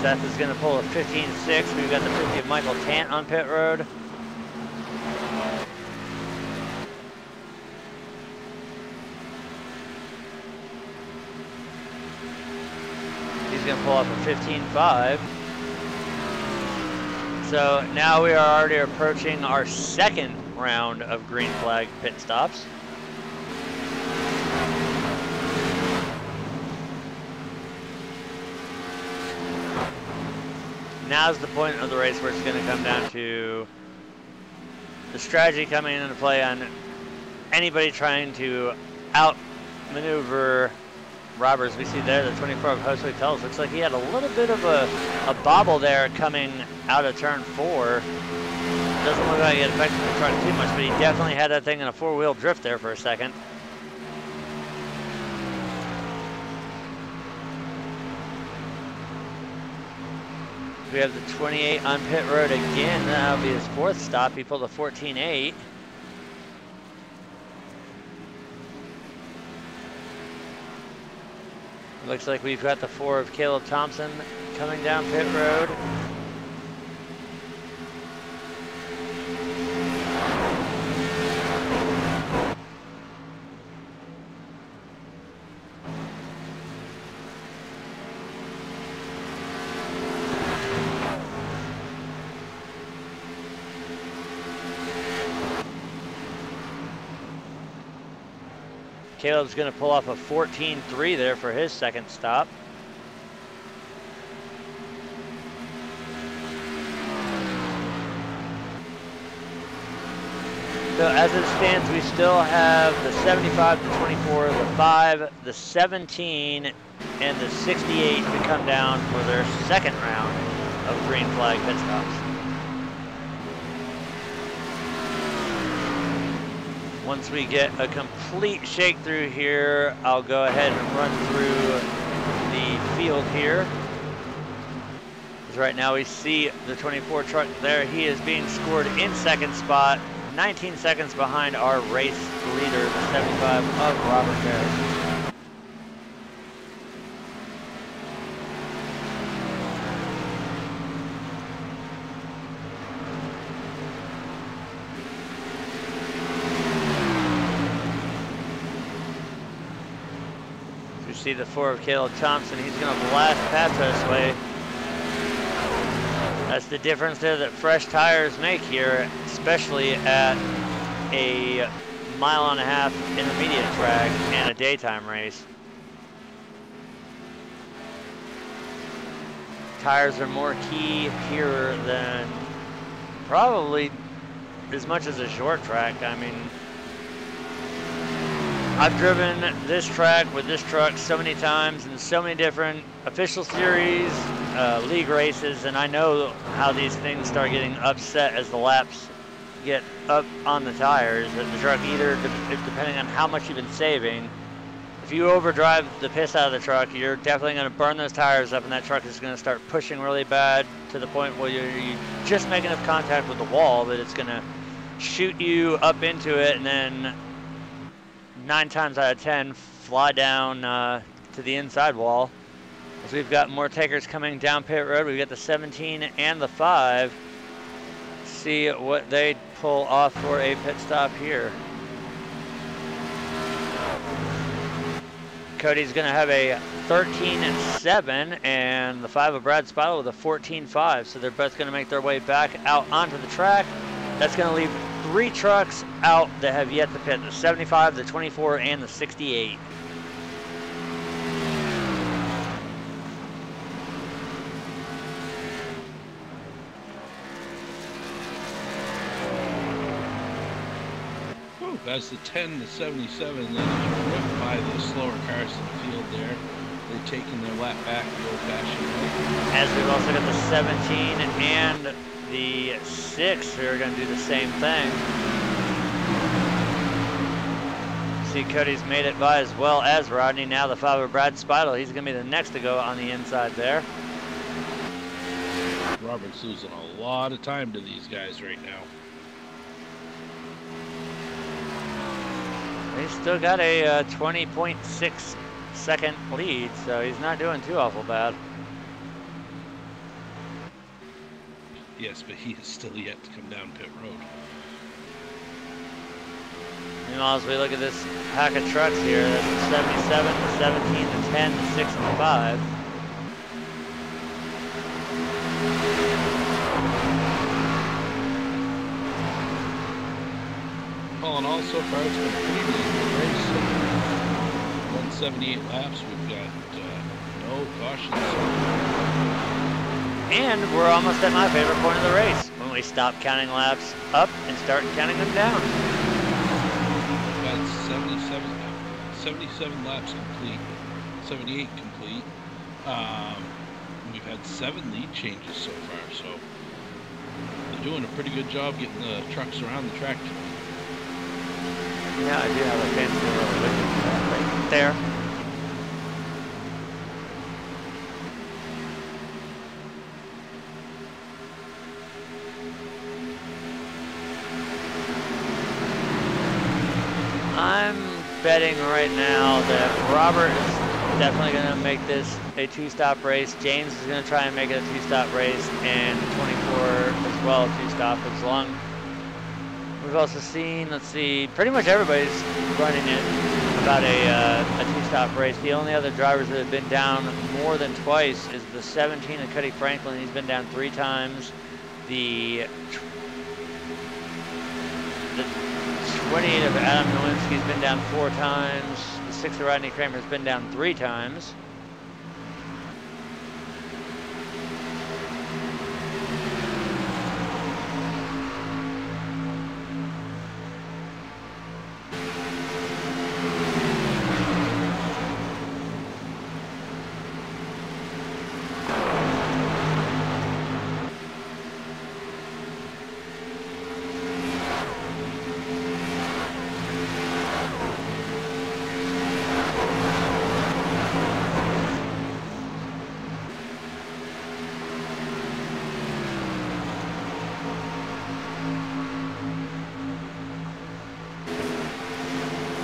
Seth is going to pull a 15.6. We've got the 50 of Michael Tant on pit road. He's going to pull up a 15.5. So now we are already approaching our 2nd round of green flag pit stops. now's the point of the race where it's going to come down to the strategy coming into play on anybody trying to outmaneuver Roberts. We see there the 24 of Jose Tells. Looks like he had a little bit of a bobble there coming out of turn 4. Doesn't look like it affected the truck too much, but he definitely had that thing in a 4-wheel drift there for a second. We have the 28 on pit road again. That'll be his 4th stop. He pulled a 14.8. Looks like we've got the 4 of Caleb Thompson coming down pit road. Caleb's going to pull off a 14.3 there for his 2nd stop. So as it stands, we still have the 75, the 24, the 5, the 17, and the 68 to come down for their 2nd round of green flag pit stops. Once we get a complete shake through here, I'll go ahead and run through the field here. Because right now we see the 24 truck there. He is being scored in 2nd spot, 19 seconds behind our race leader, the 75 of Robert Berus. See the 4 of Caleb Thompson. He's going to blast past us way. That's the difference there that fresh tires make here, especially at a 1.5 mile intermediate track and a daytime race. Tires are more key here than probably as much as a short track. I mean, I've driven this track with this truck so many times in so many different official series, league races, and I know how these things start getting upset as the laps get up on the tires. That the truck either, depending on how much you've been saving, if you overdrive the piss out of the truck, you're definitely going to burn those tires up, and that truck is going to start pushing really bad to the point where you just make enough contact with the wall that it's going to shoot you up into it, and then 9 times out of 10 fly down to the inside wall. As we've got more takers coming down pit road, we've got the 17 and the 5. See what they pull off for a pit stop here. Cody's going to have a 13.7 and the 5 of Brad Spidle with a 14.5. So they're both going to make their way back out onto the track. That's going to leave 3 trucks out that have yet to pit, the 75, the 24, and the 68. That's the 10 to 77 that is went by the slower cars in the field there. They're taking their lap back the old-fashioned way. As we've also got the 17 and the 6 who are going to do the same thing. See, Cody's made it by as well as Rodney. Now the 5 of Brad Spidle. He's going to be the next to go on the inside there. Robert's losing a lot of time to these guys right now. He's still got a 20.6 second lead, so he's not doing too awful bad. Yes, but he is still yet to come down pit road. Meanwhile, as we look at this pack of trucks here, that's the 77, the 17, the 10, the 6, and the 5. All in all, so far it's been a pretty good race. 178 laps. We've got no cautions. And we're almost at my favorite point of the race, when we stop counting laps up and start counting them down. We've got 77 laps complete, 78 complete. We've had 7 lead changes so far, so they're doing a pretty good job getting the trucks around the track tonight. Yeah, I do have a fancy little widget right there. I'm betting right now that Robert is definitely going to make this a 2-stop race. James is going to try and make it a 2-stop race, and 24 as well, 2-stop as long. We've also seen, let's see, pretty much everybody's running it about a 2-stop race. The only other drivers that have been down more than twice is the 17 of Cuddy Franklin. He's been down 3 times. The 28 of Adam Niewiemski's been down 4 times. The 6 of Rodney Kramer has been down 3 times.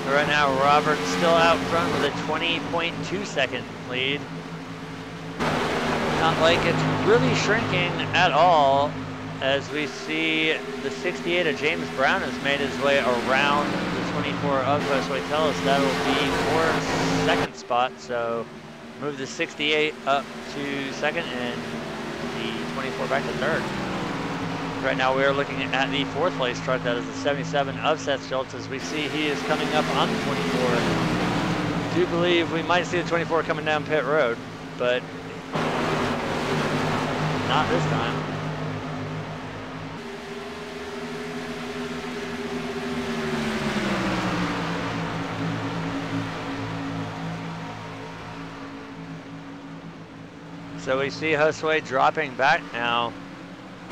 Right now, Robert's still out front with a 20.2 second lead. Not like it's really shrinking at all, as we see the 68 of James Brown has made his way around the 24 of Josue Teles. That'll be for 2nd spot, so move the 68 up to 2nd and the 24 back to 3rd. Right now we are looking at the 4th place truck. That is the 77 of Seth Shultz. As we see, he is coming up on the 24. I do believe we might see the 24 coming down pit road, but not this time. So we see Josue dropping back now.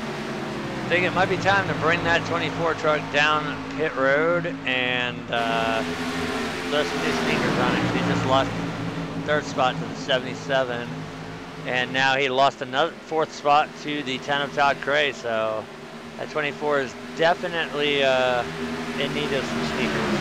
I think it might be time to bring that 24 truck down pit road and throw some new speakers on it. He just lost 3rd spot to the 77, and now he lost another 4th spot to the 10 of Todd Cray. So that 24 is definitely in need of some speakers.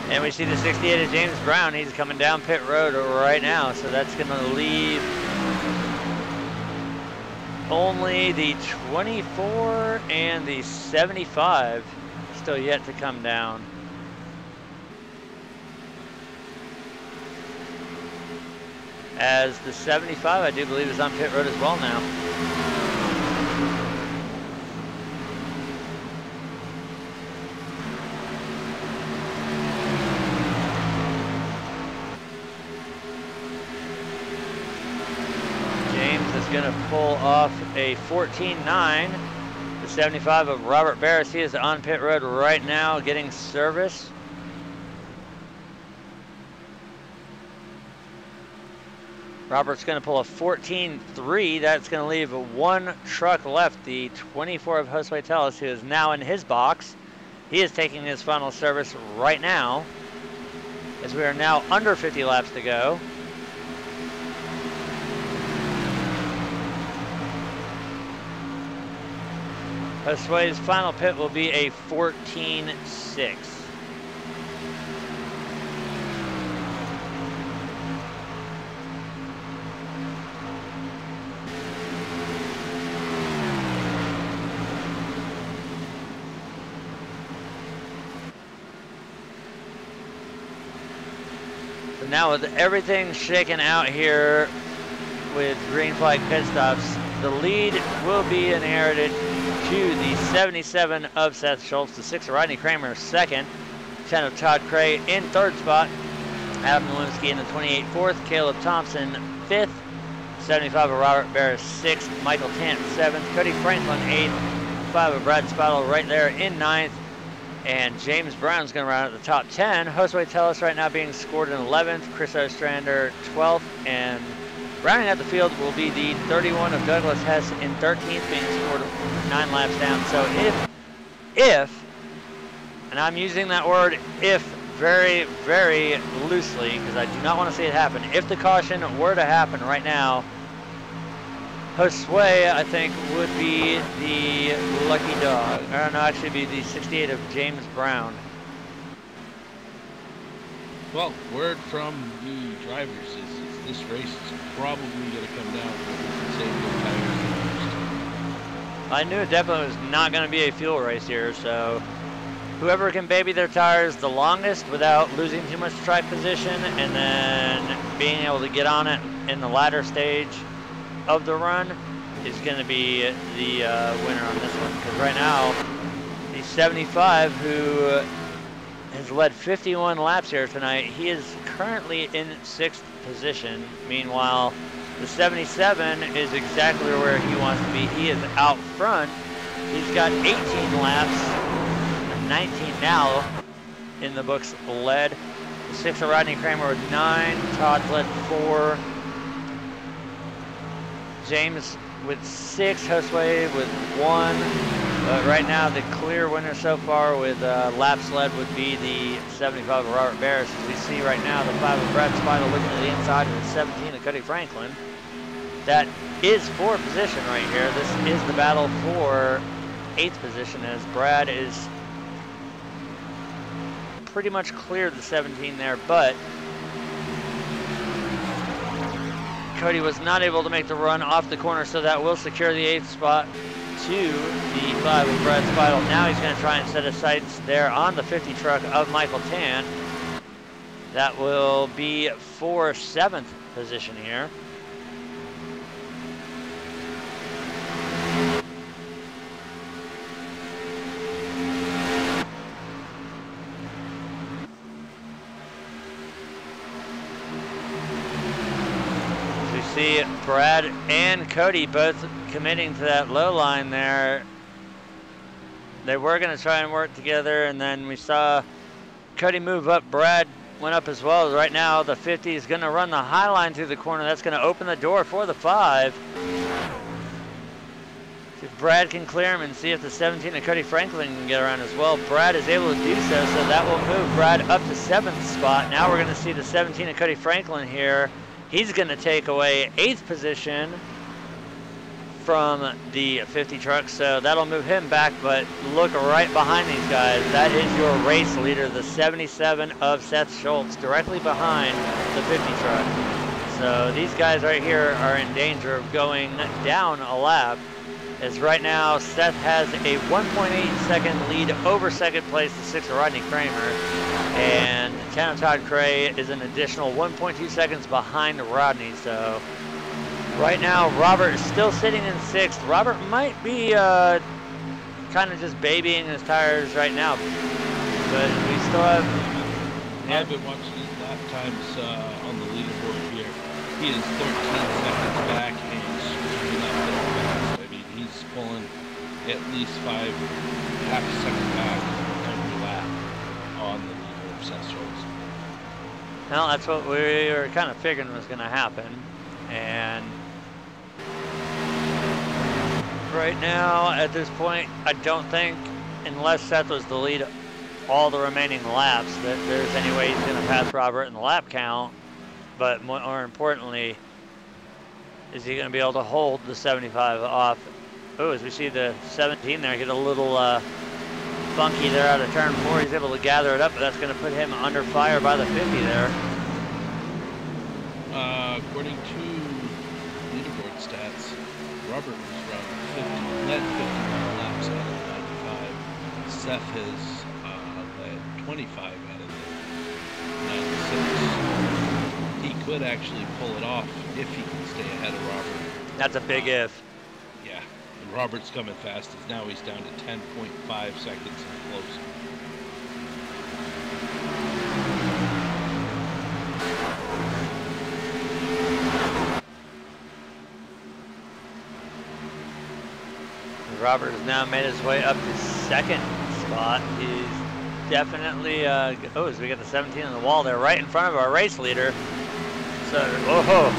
And we see the 68 of James Brown. He's coming down pit road right now, so that's going to leave only the 24 and the 75 still yet to come down. As the 75, I do believe, is on pit road as well now. Going to pull off a 14.9. The 75 of Robert Berus. He is on pit road right now getting service. Robert's going to pull a 14.3. That's going to leave 1 truck left. The 24 of Josue Teles, who is now in his box. He is taking his final service right now, as we are now under 50 laps to go. Josue's final pit will be a 14.6. now with everything shaken out here with green flag pit stops, the lead will be inherited to the 77 of Seth Shultz, the 6 of Rodney Kramer second, 10 of Todd Cray in third spot, Adam Niewiemski in the 28 fourth, Caleb Thompson fifth, 75 of Robert Berus sixth, Michael Tant seventh, Cody Franklin eighth, 5 of Brad Spidle right there in ninth, and James Brown's going to run at the top 10. Josue Tellus right now being scored in 11th, Chris Ostrander 12th, and rounding out the field will be the 31 of Douglas Hess in 13th, being scored 9 laps down. So if, and I'm using that word if very, very loosely because I do not want to see it happen, if the caution were to happen right now, Josue, I think, would be the lucky dog. Or no, actually be the 68 of James Brown. Well, word from the drivers is this race is probably going to come down to saving the tires. I knew it definitely was not going to be a fuel race here, so whoever can baby their tires the longest without losing too much track position and then being able to get on it in the latter stage of the run is going to be the winner on this one, because right now the 75, who has led 51 laps here tonight, he is currently in 6th position. Meanwhile, the 77 is exactly where he wants to be. He is out front. He's got 18 laps, 19 now in the books led. The 6 of Rodney Kramer with 9, Todd led 4, James with 6, Josue with 1. But right now, the clear winner so far with laps led would be the 75 of Robert Berus. As we see right now, the 5 of Brad Spidle looking to the inside of the 17 of Cody Franklin. That is for position right here. This is the battle for 8th position, as Brad is pretty much cleared the 17 there, but Cody was not able to make the run off the corner, so that will secure the 8th spot to the 5 of Brad Spidle. Now he's going to try and set his sights there on the 50 truck of Michael Tan. That will be for 7th position here. See Brad and Cody both committing to that low line there. They were going to try and work together, and then we saw Cody move up. Brad went up as well. Right now the 50 is going to run the high line through the corner. That's going to open the door for the 5. See if Brad can clear him and see if the 17 of Cody Franklin can get around as well. Brad is able to do so, so that will move Brad up to 7th spot. Now we're going to see the 17 of Cody Franklin here. He's going to take away 8th position from the 50 truck, so that'll move him back, but look right behind these guys. That is your race leader, the 77 of Seth Shultz, directly behind the 50 truck. So these guys right here are in danger of going down a lap, as right now Seth has a 1.8 second lead over second place, the 6 of Rodney Kramer, and 10 of Todd Cray is an additional 1.2 seconds behind Rodney. So right now Robert is still sitting in 6th. Robert might be kind of just babying his tires right now, but we still have... I've been watching his lap times on the leaderboard here. He is 13 seconds back and he's screwing up there fast. I mean, he's pulling at least half a second back every lap on the Seth Shultz. Well, that's what we were kind of figuring was going to happen. And right now, at this point, I don't think, unless Seth was the lead all the remaining laps, that there's any way he's going to pass Robert in the lap count. But more importantly, is he going to be able to hold the 75 off? Oh, as we see the 17 there get a little funky there out of turn 4. He's able to gather it up, but that's going to put him under fire by the 50 there. According to leaderboard stats, Robert was around 50, led 51 laps out of the 95. Seth has led 25 out of the 96. could actually pull it off if he can stay ahead of Robert. That's a big if. Yeah, and Robert's coming fast. Now he's down to 10.5 seconds and close. Robert has now made his way up to second spot. He's definitely, oh, so we got the 17 on the wall there, right in front of our race leader. So, oh,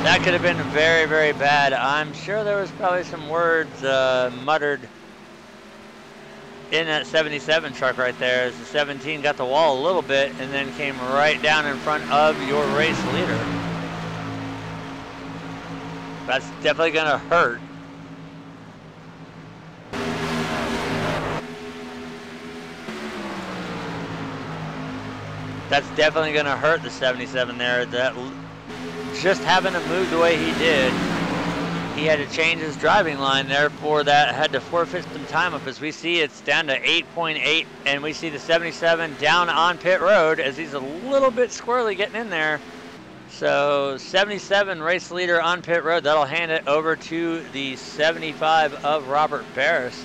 that could have been very, very bad. I'm sure there was probably some words muttered in that 77 truck right there as the 17 got the wall a little bit and then came right down in front of your race leader. That's definitely gonna hurt. That's definitely going to hurt the 77 there. That just having to move the way he did, he had to change his driving line. Therefore, that had to forfeit some time up. As we see, it's down to 8.8, and we see the 77 down on pit road as he's a little bit squirrely getting in there. So 77 race leader on pit road. That'll hand it over to the 75 of Robert Berus.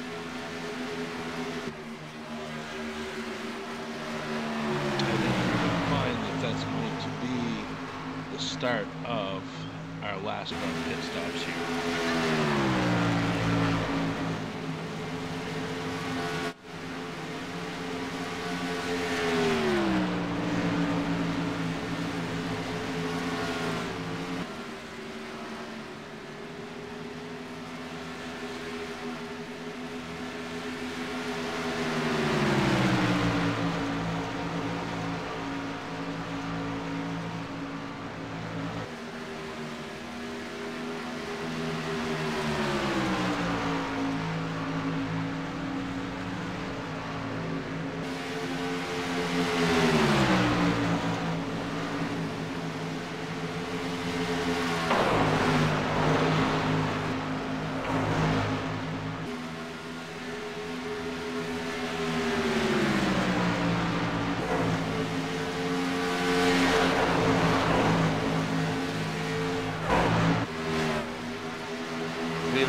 Start of our last run pit stops here.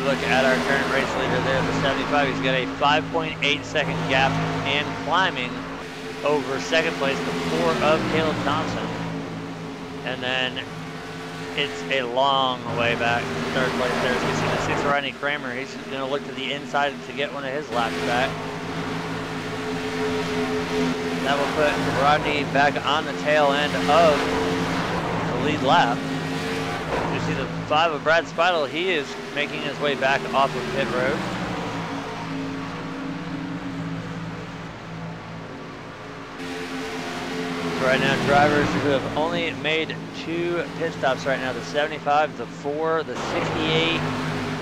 Look at our current race leader there, the 75. He's got a 5.8 second gap and climbing over second place, the 4 of Caleb Thompson. And then it's a long way back to third place there. As we see the 6 Rodney Kramer, he's going to look to the inside to get one of his laps back. That will put Rodney back on the tail end of the lead lap. You see the 5 of Brad Spidle, he is making his way back off of pit road. So right now, drivers who have only made 2 pit stops right now, the 75, the 4, the 68,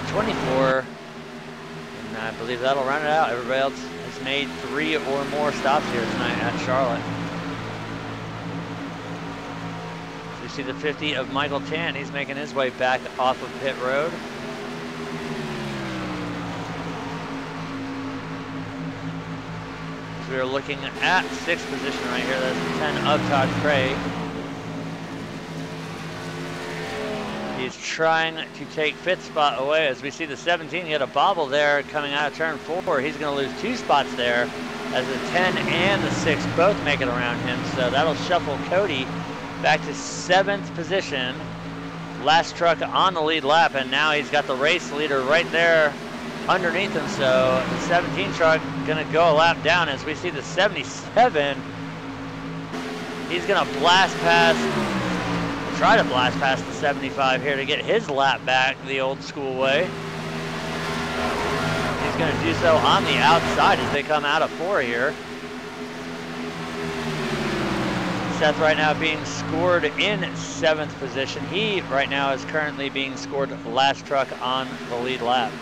24, and I believe that'll run it out. Everybody else has made 3 or more stops here tonight at Charlotte. You see the 50 of Michael Tan. He's making his way back off of pit road. So we're looking at 6th position right here. That's the 10 of Todd Craig. He's trying to take 5th spot away. As we see the 17 get a bobble there coming out of turn 4. He's going to lose 2 spots there as the 10 and the 6 both make it around him. So that'll shuffle Cody back to 7th position. Last truck on the lead lap, and now he's got the race leader right there underneath him. So the 17 truck gonna go a lap down as we see the 77. He's gonna blast past, try to blast past the 75 here to get his lap back the old school way. He's gonna do so on the outside as they come out of 4 here. Seth right now being scored in 7th position. He right now is currently being scored last truck on the lead lap.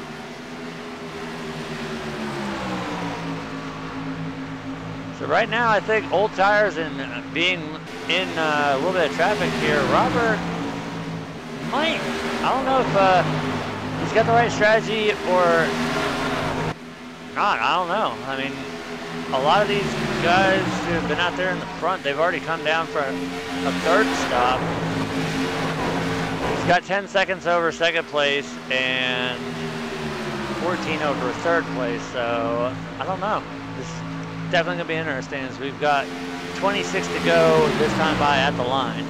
So right now I think old tires and being in a little bit of traffic here, Robert might, I don't know if he's got the right strategy or not, I don't know. I mean, a lot of these guys who have been out there in the front, they've already come down for a 3rd stop. He's got 10 seconds over second place and 14 over third place, so I don't know. This is definitely gonna be interesting as we've got 26 to go this time by at the line.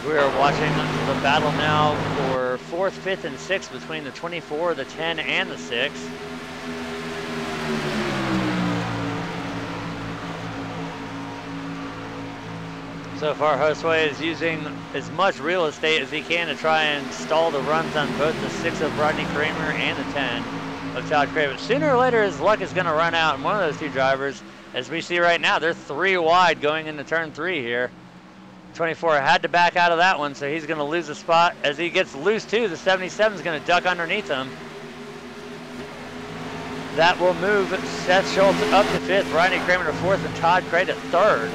We are watching the battle now for 4th, 5th, and 6th between the 24, the 10, and the 6. So far, Hostway is using as much real estate as he can to try and stall the runs on both the 6 of Rodney Kramer and the 10 of Todd Kramer. Sooner or later, his luck is going to run out, and one of those two drivers, as we see right now, they're 3 wide going into turn 3 here. 24 had to back out of that one, so he's going to lose a spot. As he gets loose too, the 77 is going to duck underneath him. That will move Seth Shultz up to 5th, Rodney Kramer to 4th, and Todd Kramer to 3rd.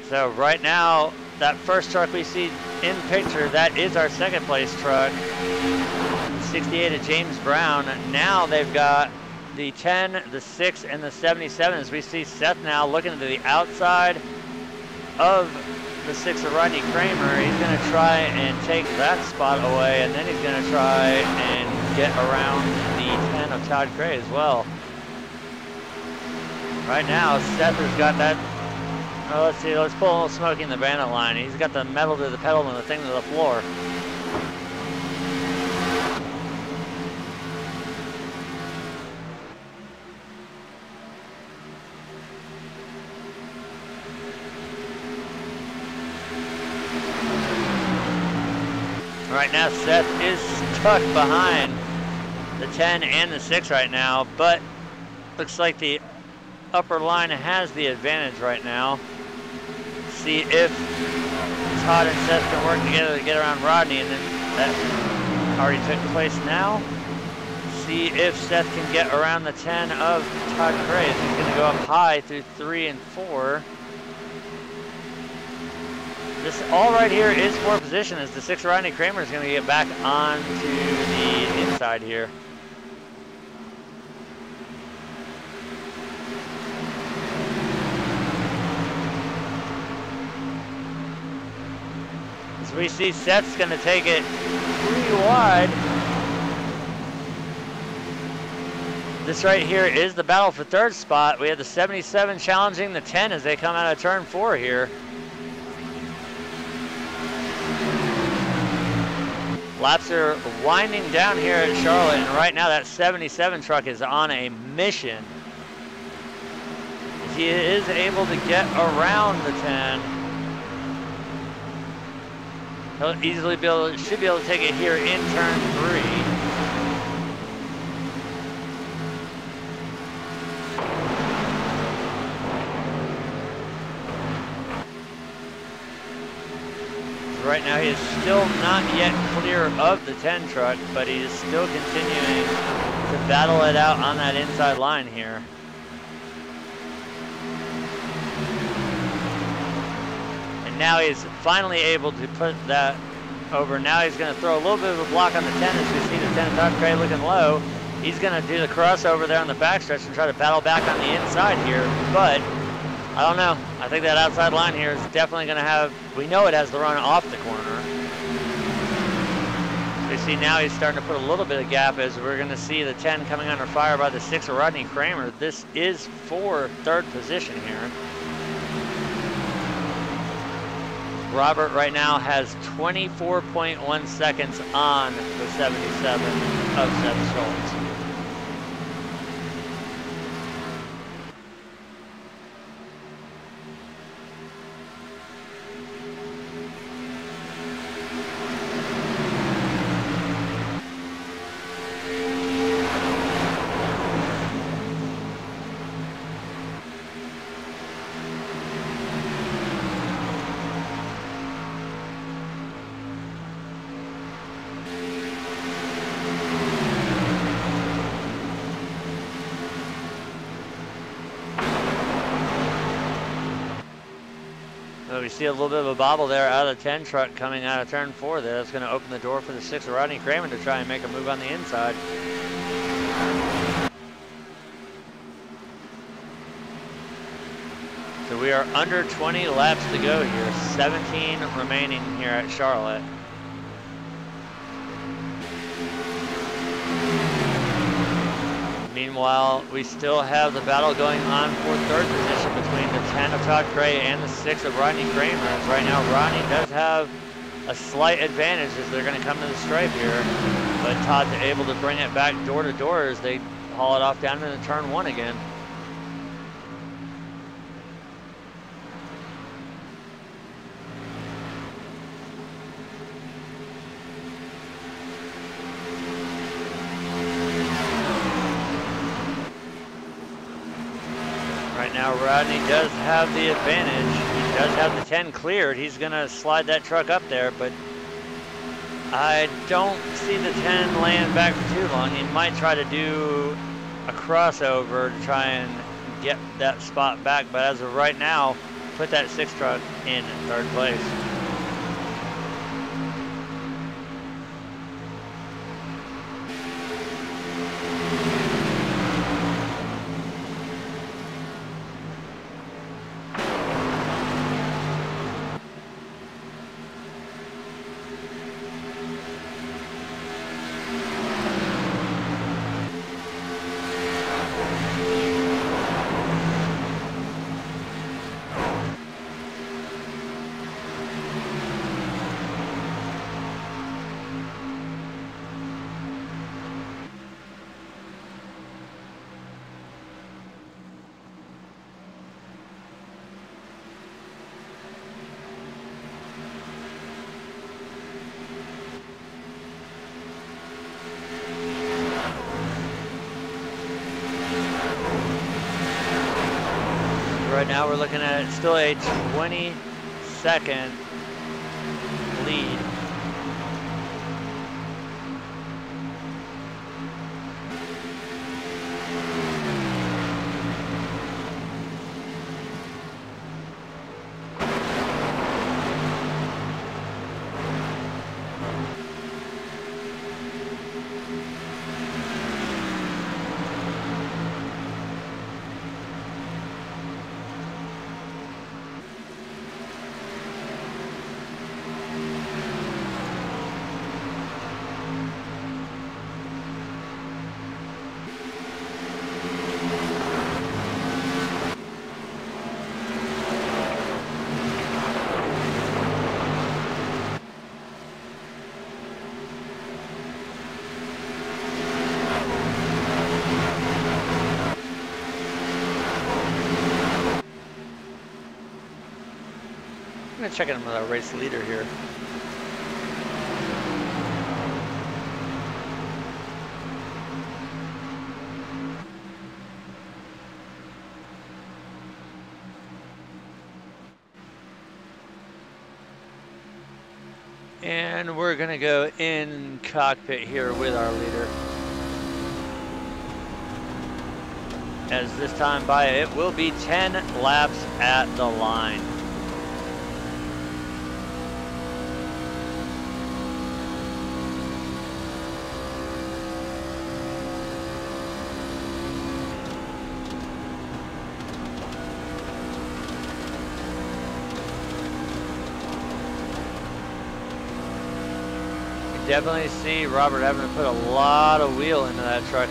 So right now, that first truck we see in picture, that is our second place truck. 68 of James Brown. Now they've got the 10, the 6, and the 77. As we see Seth now looking to the outside of the 6 of Rodney Kramer. He's going to try and take that spot away, and then he's going to try and get around the 10 of Todd Gray as well. Right now, Seth has got that. Oh, let's see, let's pull a little Smokey in the Bandit line. He's got the metal to the pedal and the thing to the floor. Right now, Seth is stuck behind the 10 and the 6 right now, but looks like the upper line has the advantage right now. See if Todd and Seth can work together to get around Rodney, and then that already took place now. See if Seth can get around the 10 of Todd Gray. He's going to go up high through 3 and 4. This all right here is for position as the 6 Rodney Kramer is going to get back onto the inside here. As we see Seth's going to take it 3 wide. This right here is the battle for 3rd spot. We have the 77 challenging the 10 as they come out of turn 4 here. Laps are winding down here at Charlotte, and right now that 77 truck is on a mission. He is able to get around the 10. He'll easily be able, should be able to take it here in turn 3. Right now he is still not yet clear of the 10 truck, but he is still continuing to battle it out on that inside line here. And now he's finally able to put that over. Now he's going to throw a little bit of a block on the 10 as we see the 10 Todd Gray looking low. He's going to do the crossover there on the backstretch and try to battle back on the inside here, but I don't know. I think that outside line here is definitely going to have, we know it has the run off the corner. You see now he's starting to put a little bit of gap as we're going to see the 10 coming under fire by the 6 of Rodney Kramer. This is for 3rd position here. Robert right now has 24.1 seconds on the 77 of Seth Shultz. We see a little bit of a bobble there out of the 10 truck coming out of turn 4 there. That's going to open the door for the 6 of Rodney Kramer to try and make a move on the inside. So we are under 20 laps to go here, 17 remaining here at Charlotte. Meanwhile, we still have the battle going on for third position between the 10 of Todd Gray and the 6 of Rodney Kramer. As right now, Rodney does have a slight advantage as they're going to come to the stripe here, but Todd's able to bring it back door to door as they haul it off down into turn 1 again. Right now, Rodney does have the advantage. He does have the 10 cleared. He's going to slide that truck up there, but I don't see the 10 laying back for too long. He might try to do a crossover to try and get that spot back, but as of right now, put that 6 truck in third place. Right now we're looking at still a 20-second lead. I'm gonna check in with our race leader here. And we're gonna go in cockpit here with our leader. As this time by, it will be 10 laps at the line. Definitely see Robert having to put a lot of wheel into that truck.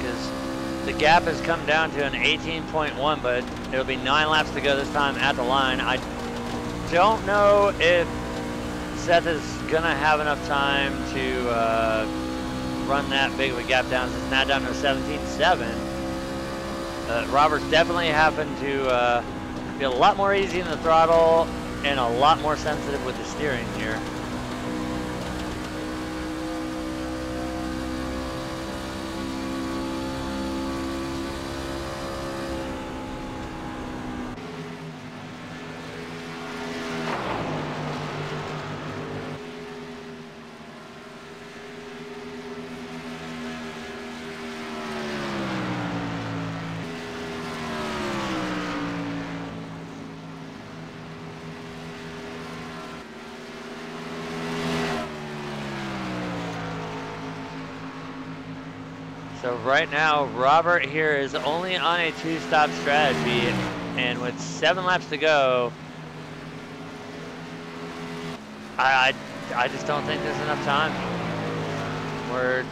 The gap has come down to an 18.1, but it'll be 9 laps to go this time at the line. I don't know if Seth is gonna have enough time to run that big of a gap down. It's now down to 17.7. Robert's definitely happened to be a lot more easy in the throttle and a lot more sensitive with the steering here. So right now, Robert here is only on a 2-stop strategy. and with 7 laps to go, I just don't think there's enough time. We're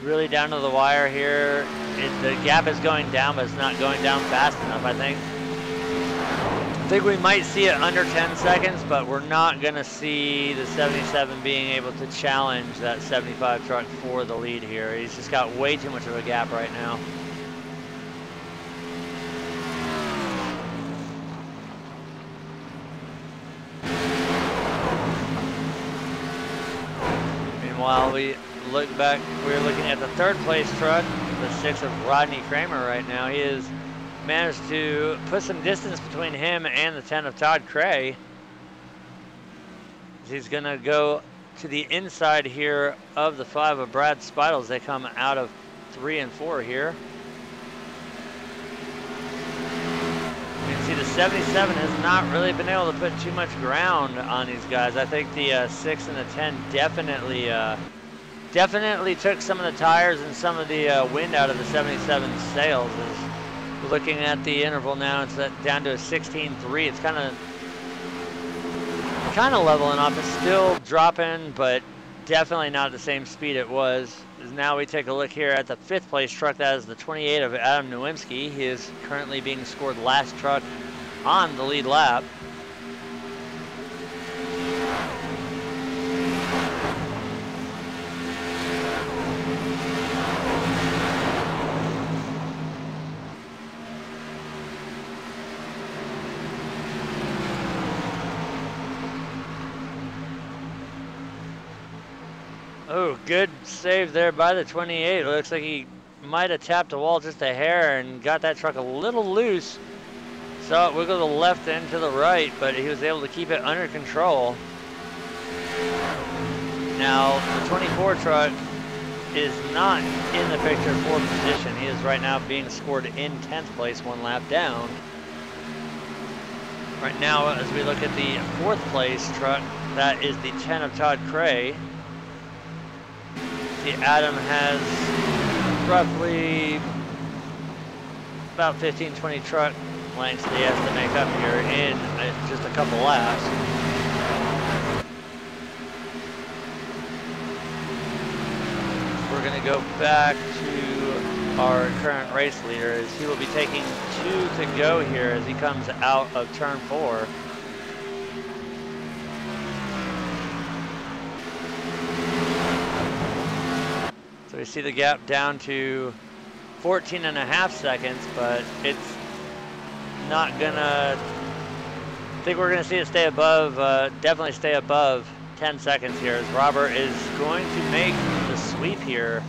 really down to the wire here. The gap is going down, but it's not going down fast enough, I think. I think we might see it under 10 seconds, but we're not going to see the 77 being able to challenge that 75 truck for the lead here. He's just got way too much of a gap right now. Meanwhile, we look back, we're looking at the 3rd place truck, the 6 of Rodney Kramer right now. He has managed to put some distance between him and the 10 of Todd Cray. He's going to go to the inside here of the 5 of Brad Spidle as they come out of 3 and 4 here. You can see the 77 has not really been able to put too much ground on these guys. I think the 6 and the 10 definitely took some of the tires and some of the wind out of the 77's sails. Looking at the interval now, it's down to a 16.3. It's kind of leveling off. It's still dropping, but definitely not at the same speed it was. As now we take a look here at the 5th place truck. That is the 28 of Adam Niewiemski. He is currently being scored last truck on the lead lap. Oh, good save there by the 28. It looks like he might have tapped the wall just a hair and got that truck a little loose. Saw it wiggle to the left and to the right, but he was able to keep it under control. Now, the 24 truck is not in the picture for position. He is right now being scored in 10th place, 1 lap down. Right now, as we look at the 4th place truck, that is the 10 of Todd Cray. The Adam has roughly about 15-20 truck lengths that he has to make up here in just a couple laps. We're going to go back to our current race leader as he will be taking 2 to go here as he comes out of turn 4. So we see the gap down to 14.5 seconds, but it's not gonna, I think we're gonna see it stay above, definitely stay above 10 seconds here as Robert is going to make the sweep here.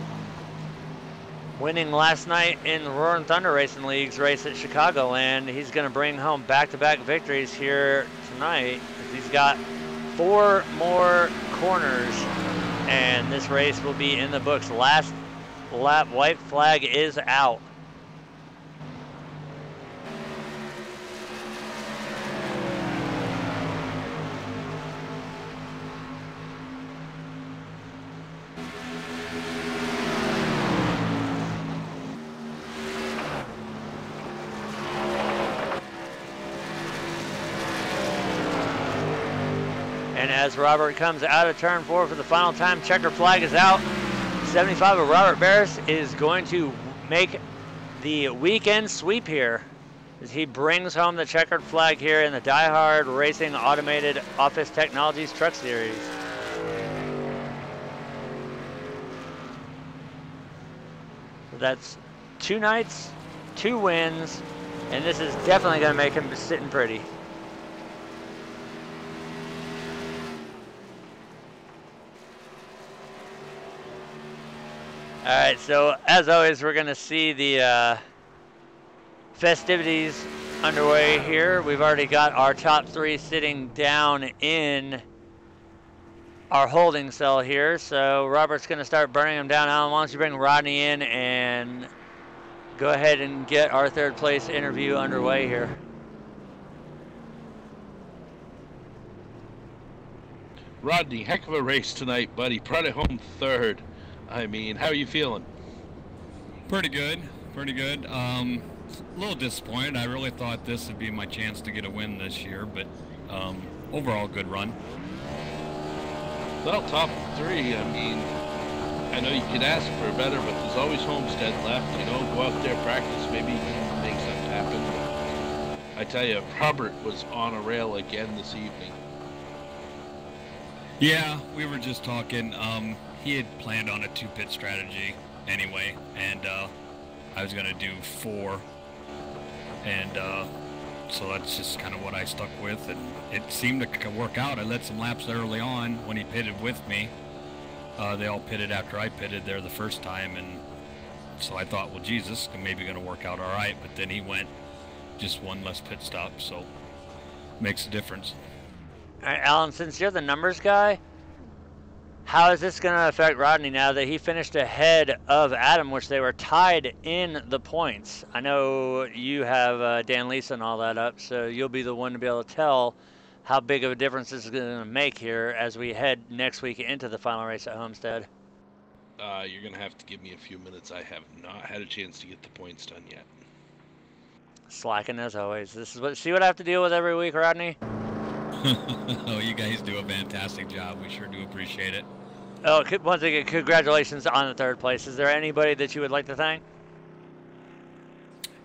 Winning last night in the Roaring Thunder Racing League's race at Chicagoland, he's gonna bring home back-to-back victories here tonight. He's got 4 more corners and this race will be in the books. Last lap, white flag is out. And as Robert comes out of turn 4 for the final time, checker flag is out. 75 of Robert Berus is going to make the weekend sweep here as he brings home the checkered flag here in the Diehard Racing Automated Office Technologies Truck Series. So that's 2 nights, 2 wins, and this is definitely going to make him sitting pretty. All right, so as always, we're gonna see the festivities underway here. We've already got our top 3 sitting down in our holding cell here. So Robert's gonna start burning them down. Alan, why don't you bring Rodney in and go ahead and get our 3rd place interview underway here. Rodney, heck of a race tonight, buddy. Brought it home 3rd. I mean, how are you feeling? Pretty good. Pretty good. A little disappointed. I really thought this would be my chance to get a win this year, but overall good run. Well, top three, I mean, I know you could ask for better, but there's always Homestead left. You know, go out there, practice, maybe you can make something happen. I tell you, Robert was on a rail again this evening. Yeah, we were just talking. He had planned on a 2-pit strategy anyway, and I was going to do 4. And so that's just kind of what I stuck with, and it seemed to work out. I led some laps early on when he pitted with me. They all pitted after I pitted there the first time, and so I thought, well, Jesus, maybe going to work out all right. But then he went just 1 less pit stop, so makes a difference. All right, Alan, since you're the numbers guy, how is this going to affect Rodney now that he finished ahead of Adam, which they were tied in the points? I know you have Dan Lisa and all that up, so you'll be the one to be able to tell how big of a difference this is going to make here as we head next week into the final race at Homestead. You're going to have to give me a few minutes. I have not had a chance to get the points done yet. Slacking as always. This is see what I have to deal with every week, Rodney? Oh, you guys do a fantastic job. We sure do appreciate it. Oh, once again, congratulations on the 3rd place. Is there anybody that you would like to thank?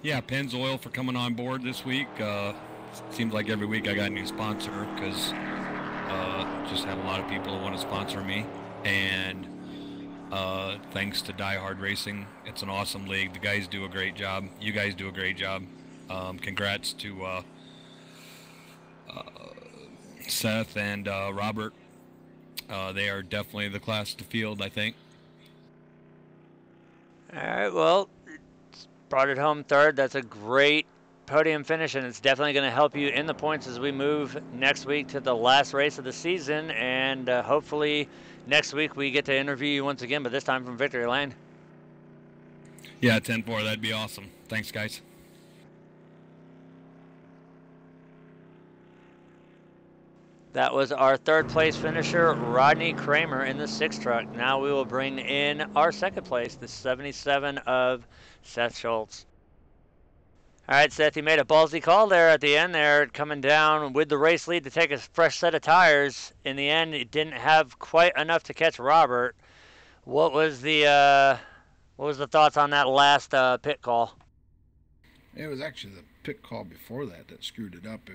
Yeah, Pennzoil for coming on board this week. Seems like every week I got a new sponsor because just have a lot of people who want to sponsor me. And thanks to DieHard Racing. It's an awesome league. The guys do a great job. You guys do a great job. Congrats to Seth and Robert. They are definitely the class to field, I think. All right, well, brought it home 3rd. That's a great podium finish, and it's definitely going to help you in the points as we move next week to the last race of the season. And hopefully next week we get to interview you once again, but this time from Victory Lane. Yeah, 10-4. That'd be awesome. Thanks, guys. That was our 3rd place finisher, Rodney Kramer, in the 6 truck. Now we will bring in our 2nd place, the 77 of Seth Shultz. All right, Seth, you made a ballsy call there at the end there, coming down with the race lead to take a fresh set of tires. In the end, it didn't have quite enough to catch Robert. What was the thoughts on that last pit call? It was actually the pit call before that screwed it up.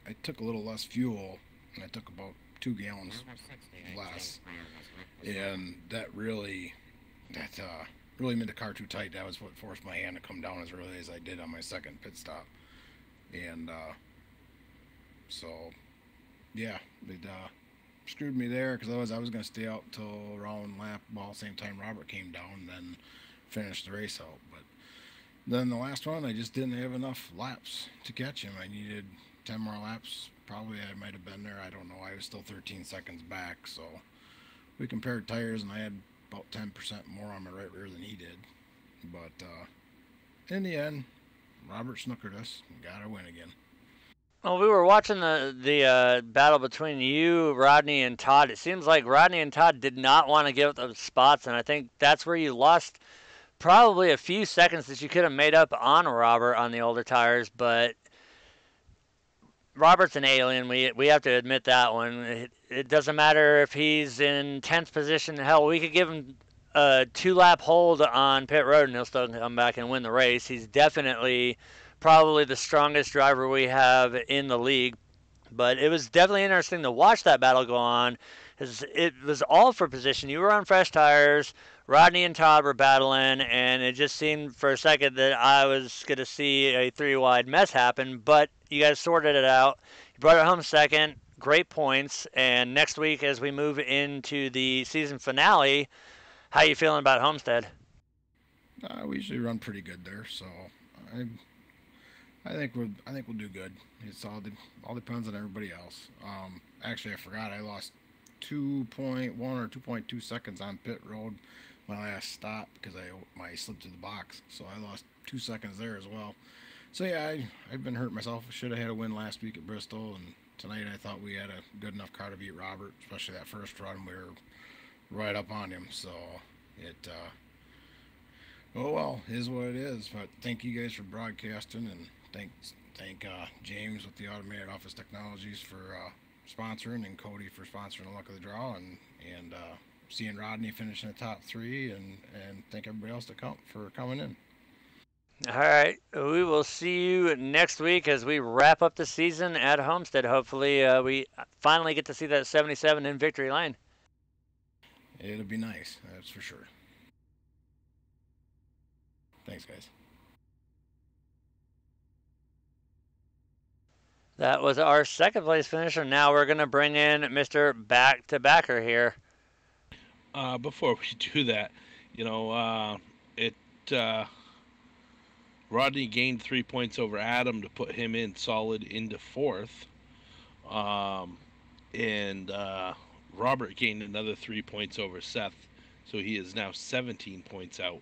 I took a little less fuel, and I took about 2 gallons less, and that really made the car too tight. That was what forced my hand to come down as early as I did on my 2nd pit stop, and so yeah, it screwed me there because I was going to stay out till around lap ball same time Robert came down, and then finish the race out. But then the last one, I just didn't have enough laps to catch him. I needed 10 more laps. Probably I might have been there. I don't know. I was still 13 seconds back. So we compared tires, and I had about 10% more on my right rear than he did. But in the end, Robert snookered us and got our win again. Well, we were watching the battle between you, Rodney, and Todd. It seems like Rodney and Todd did not want to give up the spots, and I think that's where you lost probably a few seconds that you could have made up on Robert on the older tires, but Robert's an alien. We have to admit that one. It doesn't matter if he's in 10th position. Hell, we could give him a 2-lap hold on pit road and he'll still come back and win the race. He's definitely probably the strongest driver we have in the league. But it was definitely interesting to watch that battle go on. It was all for position. You were on fresh tires. Rodney and Todd were battling, and it just seemed for a second that I was going to see a 3-wide mess happen, but you guys sorted it out. You brought it home 2nd. Great points. And next week, as we move into the season finale, how you feeling about Homestead? We usually run pretty good there, so I think we'll do good. It's all depends on everybody else. Actually, I forgot I lost 2.1 or 2.2 seconds on pit road when I last stopped because I slipped to the box, so I lost 2 seconds there as well. So yeah, I've been hurting myself. Should have had a win last week at Bristol, and tonight I thought we had a good enough car to beat Robert, especially that first run. We were right up on him, so it Oh well, is what it is. But thank you guys for broadcasting, and thank James with the Automated Office Technologies for sponsoring, and Cody for sponsoring the Luck of the Draw, and seeing Rodney finish in the top 3, and thank everybody else for coming in. All right, we will see you next week as we wrap up the season at Homestead. Hopefully, we finally get to see that 77 in victory lane. It'll be nice, that's for sure. Thanks, guys. That was our second place finisher. Now we're going to bring in Mr. Back-to-Backer here. Before we do that, Rodney gained 3 points over Adam to put him in solid into 4th. And Robert gained another 3 points over Seth, so he is now 17 points out.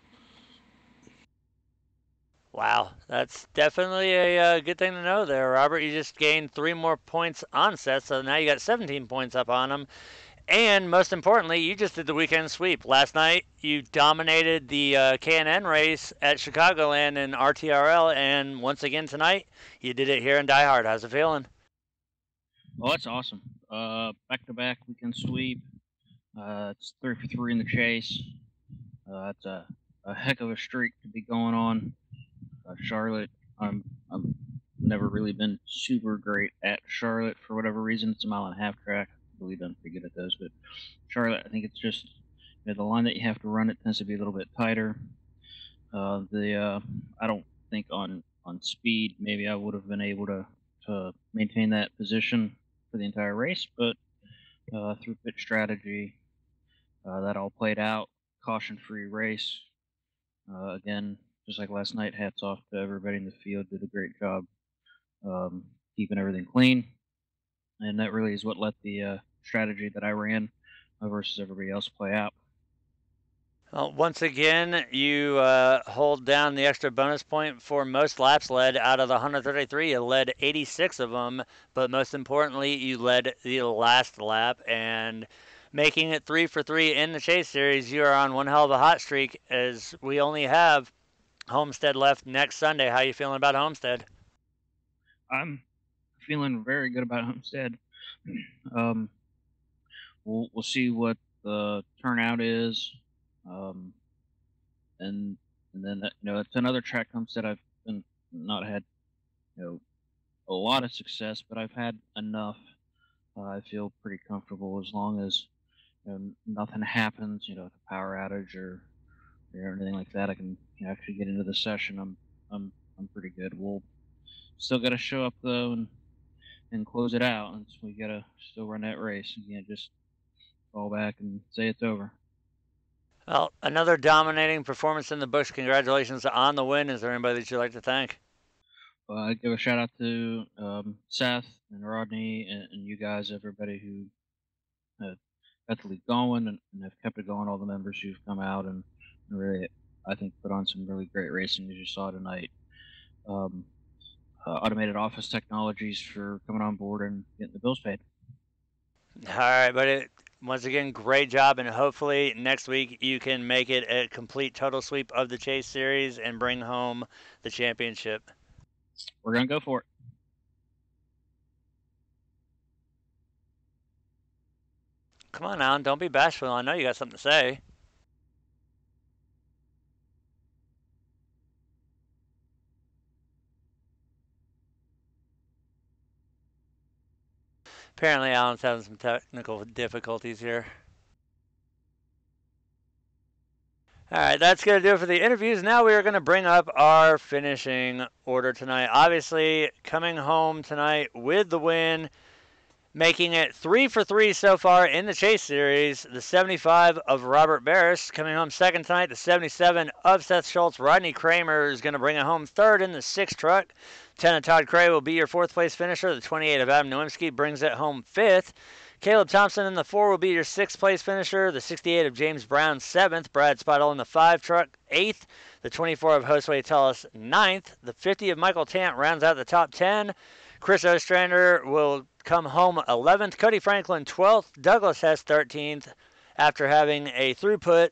Wow, that's definitely a good thing to know there, Robert. You just gained 3 more points on Seth, so now you got 17 points up on him. And most importantly, you just did the weekend sweep. Last night, you dominated the K&N race at Chicagoland in RTRL, and once again tonight, you did it here in Diehard. How's it feeling? Well, that's awesome. Back-to-back weekend sweep. It's 3 for 3 in the chase. That's a heck of a streak to be going on. Charlotte, I'm never really been super great at Charlotte for whatever reason. It's a 1.5 mile track. I've really done pretty good at those, but Charlotte, I think it's just the line that you have to run it tends to be a little bit tighter. I don't think on speed maybe I would have been able to maintain that position for the entire race, but through pit strategy, that all played out. Caution-free race. Again, just like last night, hats off to everybody in the field. Did a great job keeping everything clean. And that really is what let the strategy that I ran versus everybody else play out. Well, once again, you hold down the extra bonus point for most laps led out of the 133. You led 86 of them, but most importantly, you led the last lap, and making it 3 for 3 in the Chase Series. You are on one hell of a hot streak, as we only have Homestead left next Sunday. How are you feeling about Homestead? I'm feeling very good about Homestead. We'll see what the turnout is, and then it's another track, Homestead. I've not had a lot of success, but I've had enough. I feel pretty comfortable as long as nothing happens, a power outage or anything like that. I can actually get into the session. I'm pretty good. We'll still got to show up though and close it out, and we got to still run that race. You can't just fall back and say it's over. Well, another dominating performance in the books. Congratulations on the win. Is there anybody that you'd like to thank? I give a shout out to Seth and Rodney and you guys, everybody who got the league going and have kept it going. All the members who've come out and really, I think, put on some really great racing, as you saw tonight. Automated Office Technologies for coming on board and getting the bills paid. All right, but once again, great job, and hopefully next week you can make it a complete total sweep of the Chase Series and bring home the championship. We're going to go for it. Come on, Alan, don't be bashful. I know you got something to say. Apparently, Alan's having some technical difficulties here. All right, that's going to do it for the interviews. Now we are going to bring up our finishing order tonight. Obviously, coming home tonight with the win, making it 3 for 3 so far in the Chase Series. The 75 of Robert Berus coming home second tonight. The 77 of Seth Shultz. Rodney Kramer is going to bring it home third in the 6 truck. 10 of Todd Cray will be your 4th place finisher. The 28 of Adam Niewiemski brings it home 5th. Caleb Thompson in the 4 will be your 6th place finisher. The 68 of James Brown 7th. Brad Spidle in the 5 truck 8th. The 24 of Josue Tullis 9th. The 50 of Michael Tant rounds out the top 10. Chris Ostrander will come home 11th. Cody Franklin 12th. Douglas Hess 13th after having a throughput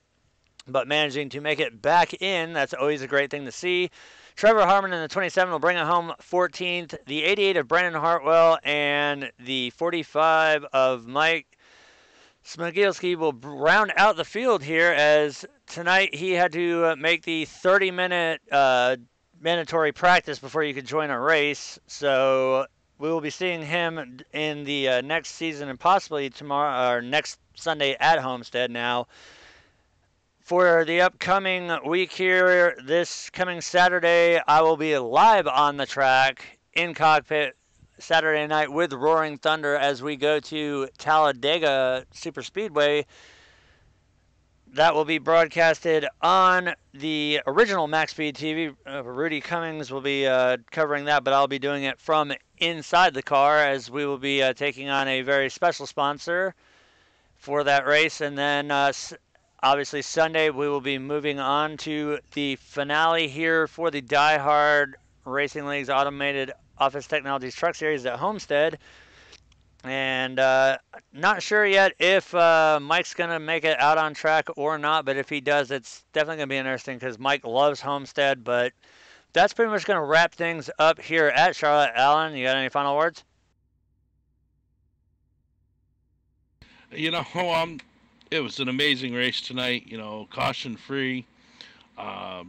but managing to make it back in. That's always a great thing to see. Trevor Harmon in the 27 will bring it home 14th. The 88 of Brandon Hartwell and the 45 of Mike Smogielski will round out the field here, as tonight he had to make the 30-minute mandatory practice before you could join a race. So we will be seeing him in the next season and possibly tomorrow or next Sunday at Homestead now. For the upcoming week here, this coming Saturday, I will be live on the track in cockpit Saturday night with Roaring Thunder as we go to Talladega Super Speedway. That will be broadcasted on the original Max Speed TV. Rudy Cummings will be covering that, but I'll be doing it from inside the car as we will be taking on a very special sponsor for that race. And then obviously Sunday we will be moving on to the finale here for the Diehard Racing League's Automated Office Technologies Truck Series at Homestead. And not sure yet if Mike's going to make it out on track or not, but if he does, it's definitely going to be interesting because Mike loves Homestead. But that's pretty much going to wrap things up here at Charlotte. Allen, you got any final words? You know, it was an amazing race tonight, you know, caution-free.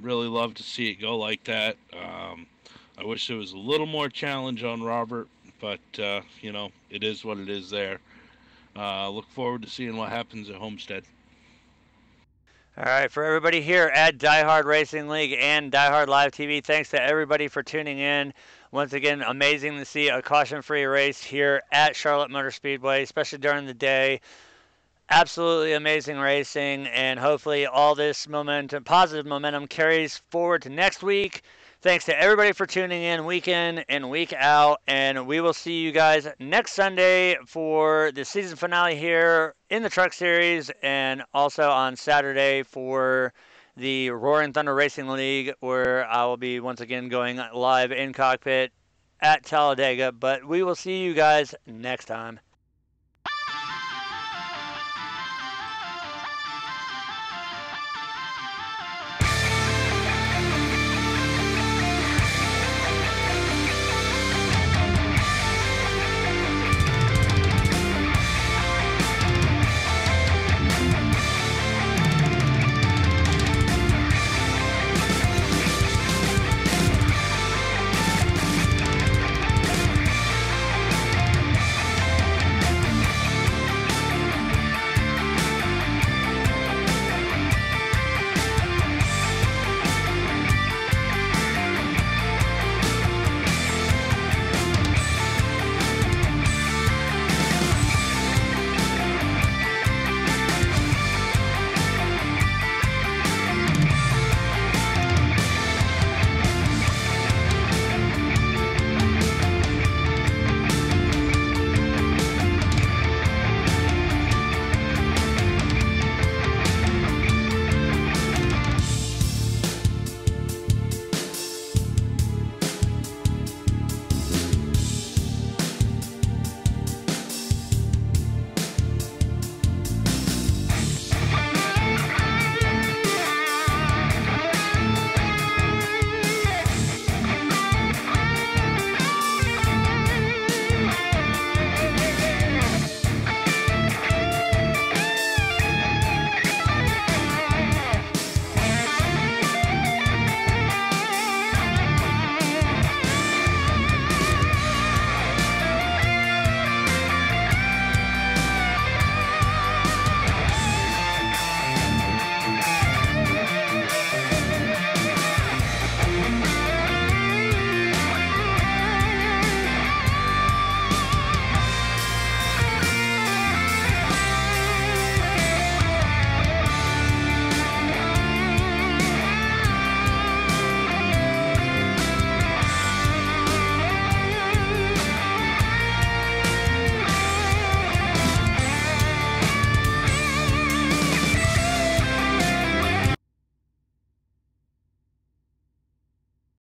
Really love to see it go like that. I wish there was a little more challenge on Robert, but, you know, it is what it is there. Look forward to seeing what happens at Homestead. All right, for everybody here at Diehard Racing League and Diehard Live TV, thanks to everybody for tuning in. Once again, amazing to see a caution-free race here at Charlotte Motor Speedway, especially during the day. Absolutely amazing racing, and hopefully all this momentum, positive momentum, carries forward to next week. Thanks to everybody for tuning in week in and week out, and we will see you guys next Sunday for the season finale here in the Truck Series, and also on Saturday for the Roaring Thunder Racing League, where I will be once again going live in cockpit at Talladega. But we will see you guys next time.